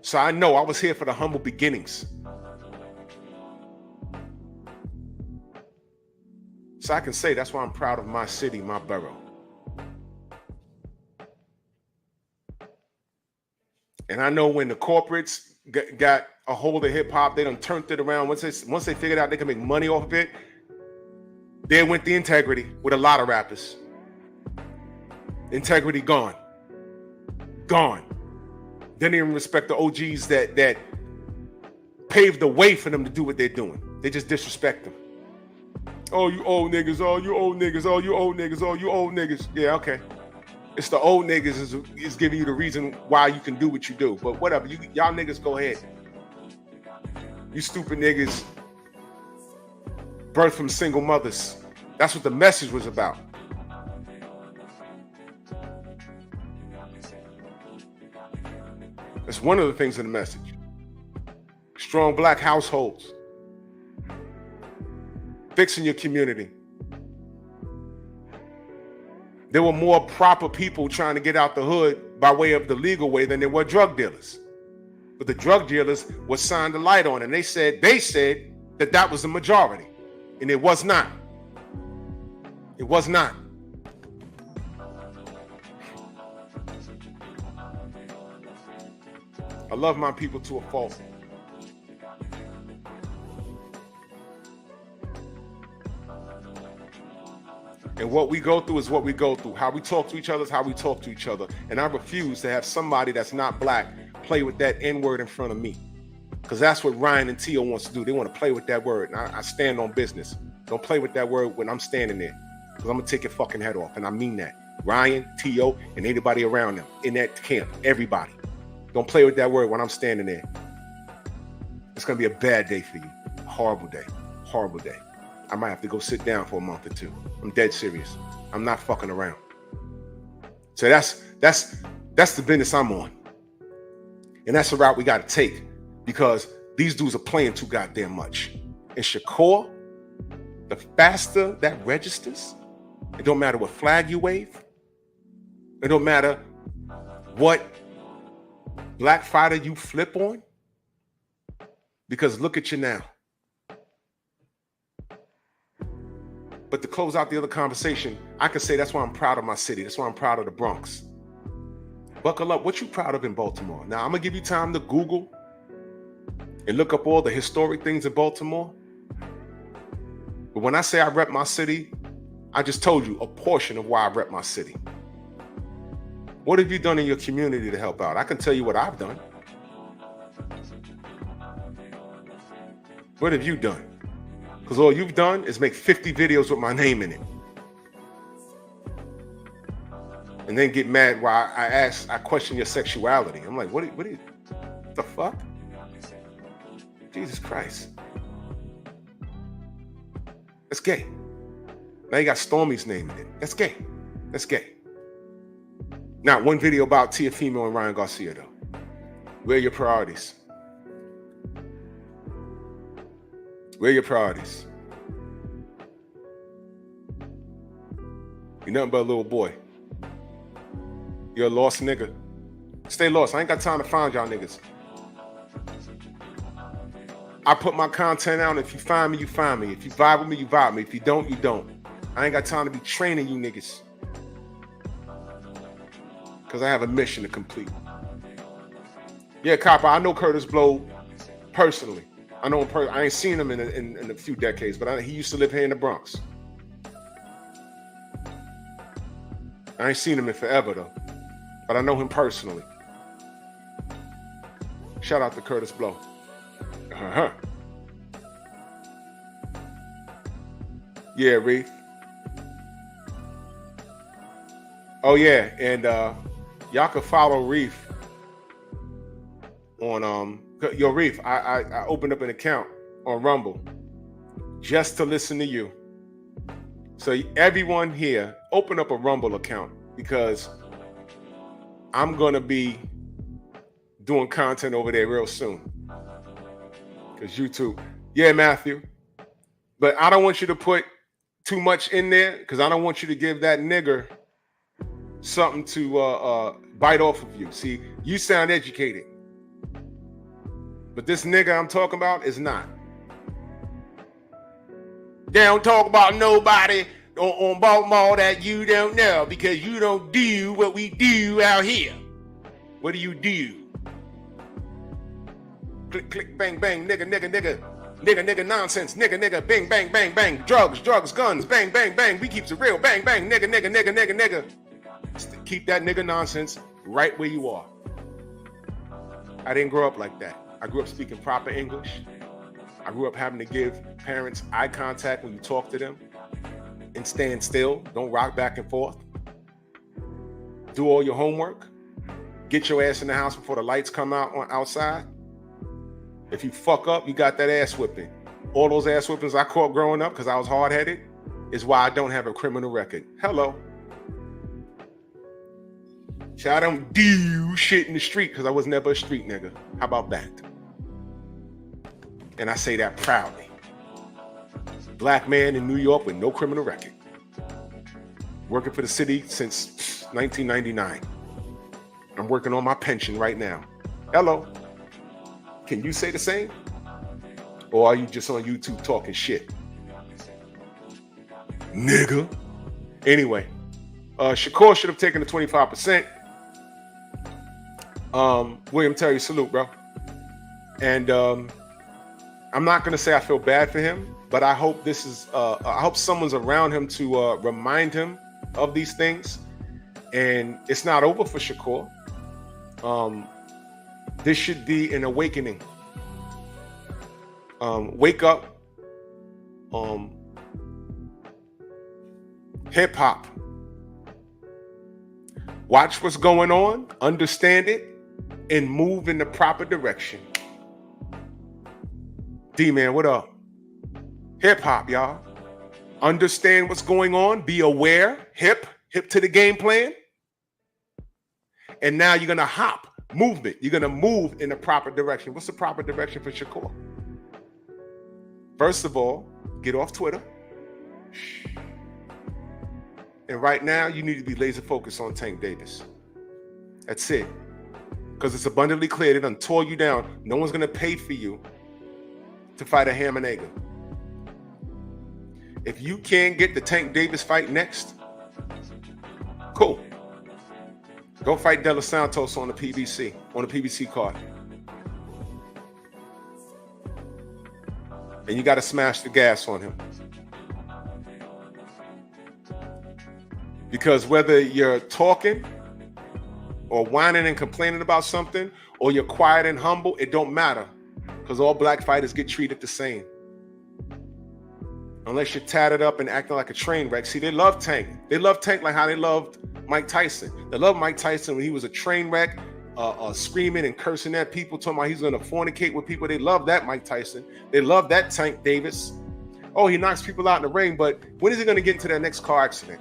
So I know I was here for the humble beginnings. So I can say that's why I'm proud of my city, my borough. And I know when the corporates got a hold of hip hop, they done turned it around. Once they figured out they can make money off of it, there went the integrity with a lot of rappers. Integrity gone. Gone. They didn't even respect the OGs that paved the way for them to do what they're doing. They just disrespect them. Oh, you old niggas. Oh, you old niggas. Oh, you old niggas. Oh, you old niggas. Yeah, okay. It's the old niggas is giving you the reason why you can do what you do. But whatever, y'all niggas go ahead. You stupid niggas birthed from single mothers. That's what the message was about. That's one of the things in the message. Strong black households. Fixing your community. There were more proper people trying to get out the hood by way of the legal way than there were drug dealers. But the drug dealers were signed a light on, and they said that was the majority. And it was not. It was not. I love my people to a fault. And what we go through is what we go through. How we talk to each other is how we talk to each other. And I refuse to have somebody that's not black play with that N-word in front of me. Because that's what Ryan and Tio wants to do. They want to play with that word. And I stand on business. Don't play with that word when I'm standing there. Because I'm going to take your fucking head off. And I mean that. Ryan, Tio, and anybody around them in that camp. Everybody. Don't play with that word when I'm standing there. It's going to be a bad day for you. Horrible day. Horrible day. I might have to go sit down for a month or two. I'm dead serious. I'm not fucking around. So that's the business I'm on. And that's the route we got to take because these dudes are playing too goddamn much. And Shakur, the faster that registers, it don't matter what flag you wave. It don't matter what black fighter you flip on. Because look at you now. But to close out the other conversation, I can say that's why I'm proud of my city. That's why I'm proud of the Bronx. Buckle up. What you proud of in Baltimore? Now, I'm going to give you time to Google and look up all the historic things in Baltimore. But when I say I rep my city, I just told you a portion of why I rep my city. What have you done in your community to help out? I can tell you what I've done. What have you done? Because all you've done is make 50 videos with my name in it. And then get mad while I question your sexuality. I'm like, what the fuck? Jesus Christ. That's gay. Now you got Stormy's name in it. That's gay. That's gay. Not one video about Tiafimo and Ryan Garcia, though. Where are your priorities? Where are your priorities? You're nothing but a little boy. You're a lost nigga. Stay lost. I ain't got time to find y'all niggas. I put my content out. If you find me, you find me. If you vibe with me, you vibe with me. If you don't, you don't. I ain't got time to be training you niggas. Because I have a mission to complete. Yeah, Copper, I know Curtis Blow personally. I know him I ain't seen him in a few decades, but he used to live here in the Bronx. I ain't seen him in forever, though. But I know him personally. Shout out to Curtis Blow. Uh-huh. Yeah, Reef. Oh, yeah, and y'all can follow Reef on Yo, Reef, I opened up an account on Rumble just to listen to you. So everyone here, open up a Rumble account because I'm going to be doing content over there real soon. Because YouTube. Yeah, Matthew. But I don't want you to put too much in there because I don't want you to give that nigger something to bite off of you. See, you sound educated. But this nigga I'm talking about is not. They don't talk about nobody on Baltimore that you don't know because you don't do what we do out here. What do you do? Click, click, bang, bang, nigga, nigga, nigga. Nigga, nigga, nonsense. Nigga, nigga, bang, bang, bang, bang. Drugs, drugs, guns, bang, bang, bang. We keeps it real. Bang, bang, nigga, nigga, nigga, nigga, nigga. Keep that nigga nonsense right where you are. I didn't grow up like that. I grew up speaking proper English. I grew up having to give parents eye contact when you talk to them and stand still. Don't rock back and forth. Do all your homework. Get your ass in the house before the lights come out on outside. If you fuck up, you got that ass whipping. All those ass whippings I caught growing up because I was hard-headed is why I don't have a criminal record. Hello. So I don't do shit in the street because I was never a street nigga. How about that? And I say that proudly. Black man in New York with no criminal record. Working for the city since 1999. I'm working on my pension right now. Hello. Can you say the same? Or are you just on YouTube talking shit? Nigga. Anyway, Shakur should have taken the 25%. William Terry, salute, bro. And I'm not going to say I feel bad for him, but I hope this is, I hope someone's around him to remind him of these things. And it's not over for Shakur. This should be an awakening. Wake up. Hip hop. Watch what's going on, understand it, and move in the proper direction. D-Man, what up? Hip hop, y'all. Understand what's going on, be aware, hip to the game plan. And now you're gonna hop, movement. You're gonna move in the proper direction. What's the proper direction for Shakur? First of all, get off Twitter. And right now, you need to be laser focused on Tank Davis. That's it. Because it's abundantly clear they done tore you down. No one's gonna pay for you to fight a ham and egg. If you can get the Tank Davis fight next, cool. Go fight De Los Santos on the PBC card. And you got to smash the gas on him. Because whether you're talking or whining and complaining about something, or you're quiet and humble, it don't matter. Because all black fighters get treated the same. Unless you're tatted up and acting like a train wreck. See, they love Tank. They love Tank like how they loved Mike Tyson. They loved Mike Tyson when he was a train wreck, screaming and cursing at people, talking about he's going to fornicate with people. They love that Mike Tyson. They love that Tank Davis. Oh, he knocks people out in the ring, but when is he going to get into that next car accident?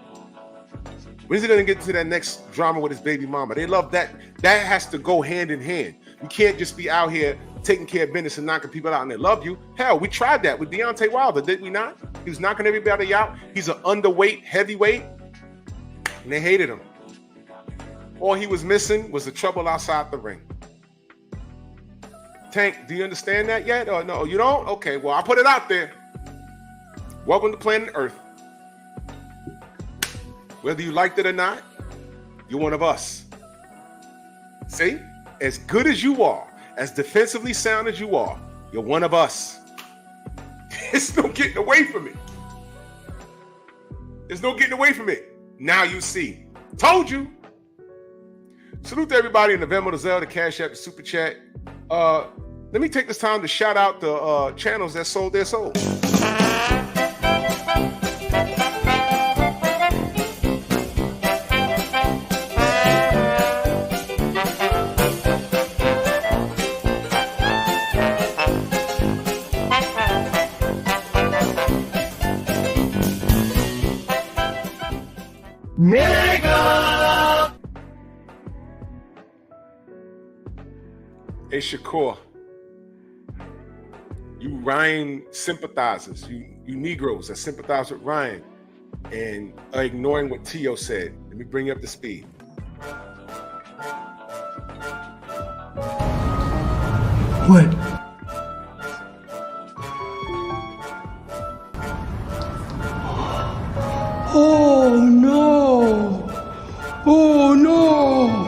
When is he going to get into that next drama with his baby mama? They love that. That has to go hand in hand. You can't just be out here taking care of business and knocking people out and they love you. Hell, we tried that with Deontay Wilder, did we not? He was knocking everybody out. He's an underweight, heavyweight, and they hated him. All he was missing was the trouble outside the ring. Tank, do you understand that yet? Or no, you don't? Okay, well, I put it out there. Welcome to planet Earth. Whether you liked it or not, you're one of us. See? As good as you are, as defensively sound as you are, you're one of us. There's no getting away from it. There's no getting away from it. Now you see. Told you. Salute to everybody in the Venmo, the Zelle, the Cash App, the Super Chat. Let me take this time to shout out the channels that sold their souls. Hey, Shakur, you Ryan sympathizers, you Negroes that sympathize with Ryan and are ignoring what Tio said. Let me bring you up to speed. What? Oh no! Oh no!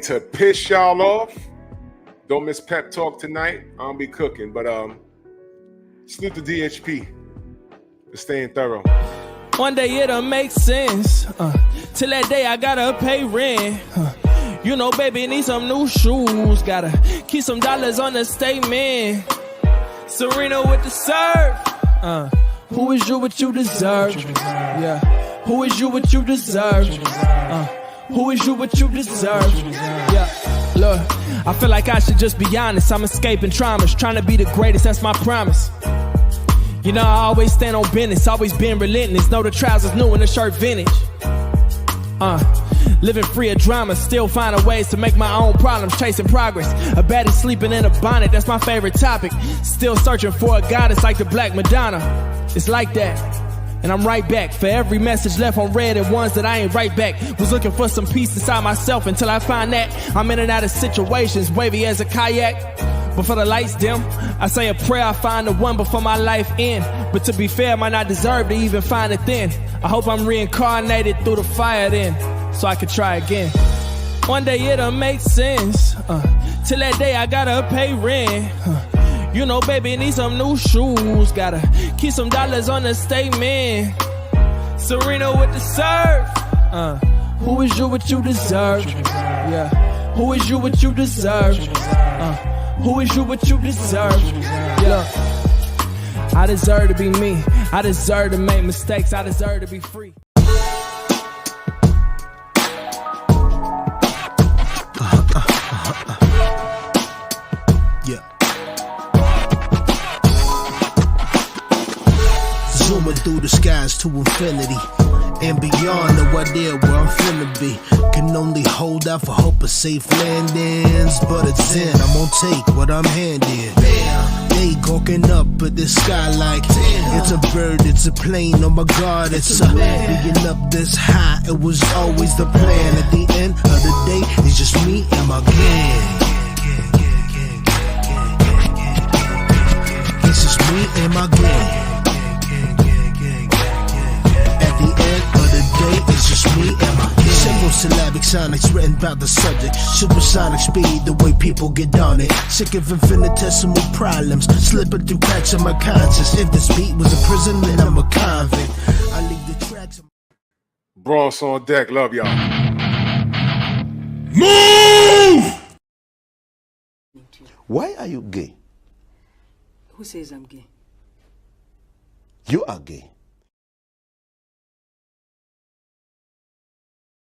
And to piss y'all off, don't miss pep talk tonight. I'll be cooking, but salute the DHP for staying thorough. One day it'll make sense. Till that day I gotta pay rent. You know, baby, need some new shoes. Gotta keep some dollars on the statement. Serena with the serve. Who is you what you deserve? Yeah. Who is you what you deserve? Who is you what you deserve? Yeah. Look, I feel like I should just be honest. I'm escaping traumas, trying to be the greatest, that's my promise. You know, I always stand on business, always been relentless. Know the trousers new and the shirt vintage. Living free of drama, still finding ways to make my own problems, chasing progress. A baddie sleeping in a bonnet, that's my favorite topic. Still searching for a goddess like the Black Madonna. It's like that, and I'm right back. For every message left on red and ones that I ain't right back. Was looking for some peace inside myself until I find that I'm in and out of situations, wavy as a kayak. Before the lights dim, I say a prayer, I find the one before my life end. But to be fair, I might not deserve to even find it then. I hope I'm reincarnated through the fire then, so I could try again. One day it'll make sense. Till that day I gotta pay rent. You know, baby, need some new shoes. Gotta keep some dollars on the statement. Serena with the serve. Who is you what you deserve? Yeah. Who is you what you deserve? Who is you what you deserve? Look, I deserve to be me. I deserve to make mistakes. I deserve to be free. Yeah. Zooming through the skies to infinity and beyond, no idea where I'm finna be. Can only hold out for hope of safe landings, but it's in, I'm gonna take what I'm handed. They gawking up at the sky like, it's a bird, it's a plane, oh my god, it's a being up this high, it was always the plan. At the end of the day, it's just me and my gang. It's just me and my gang. At the end of the day, it's just me and my gang. Simple syllabic sonics written about the subject. Supersonic speed, the way people get on it. Sick of infinitesimal problems, slipping through cracks in my conscience. If this beat was a prison, then I'm a convict. I leave the tracks. Bronx on deck, love y'all. Move! Why are you gay? Who says I'm gay? You are gay.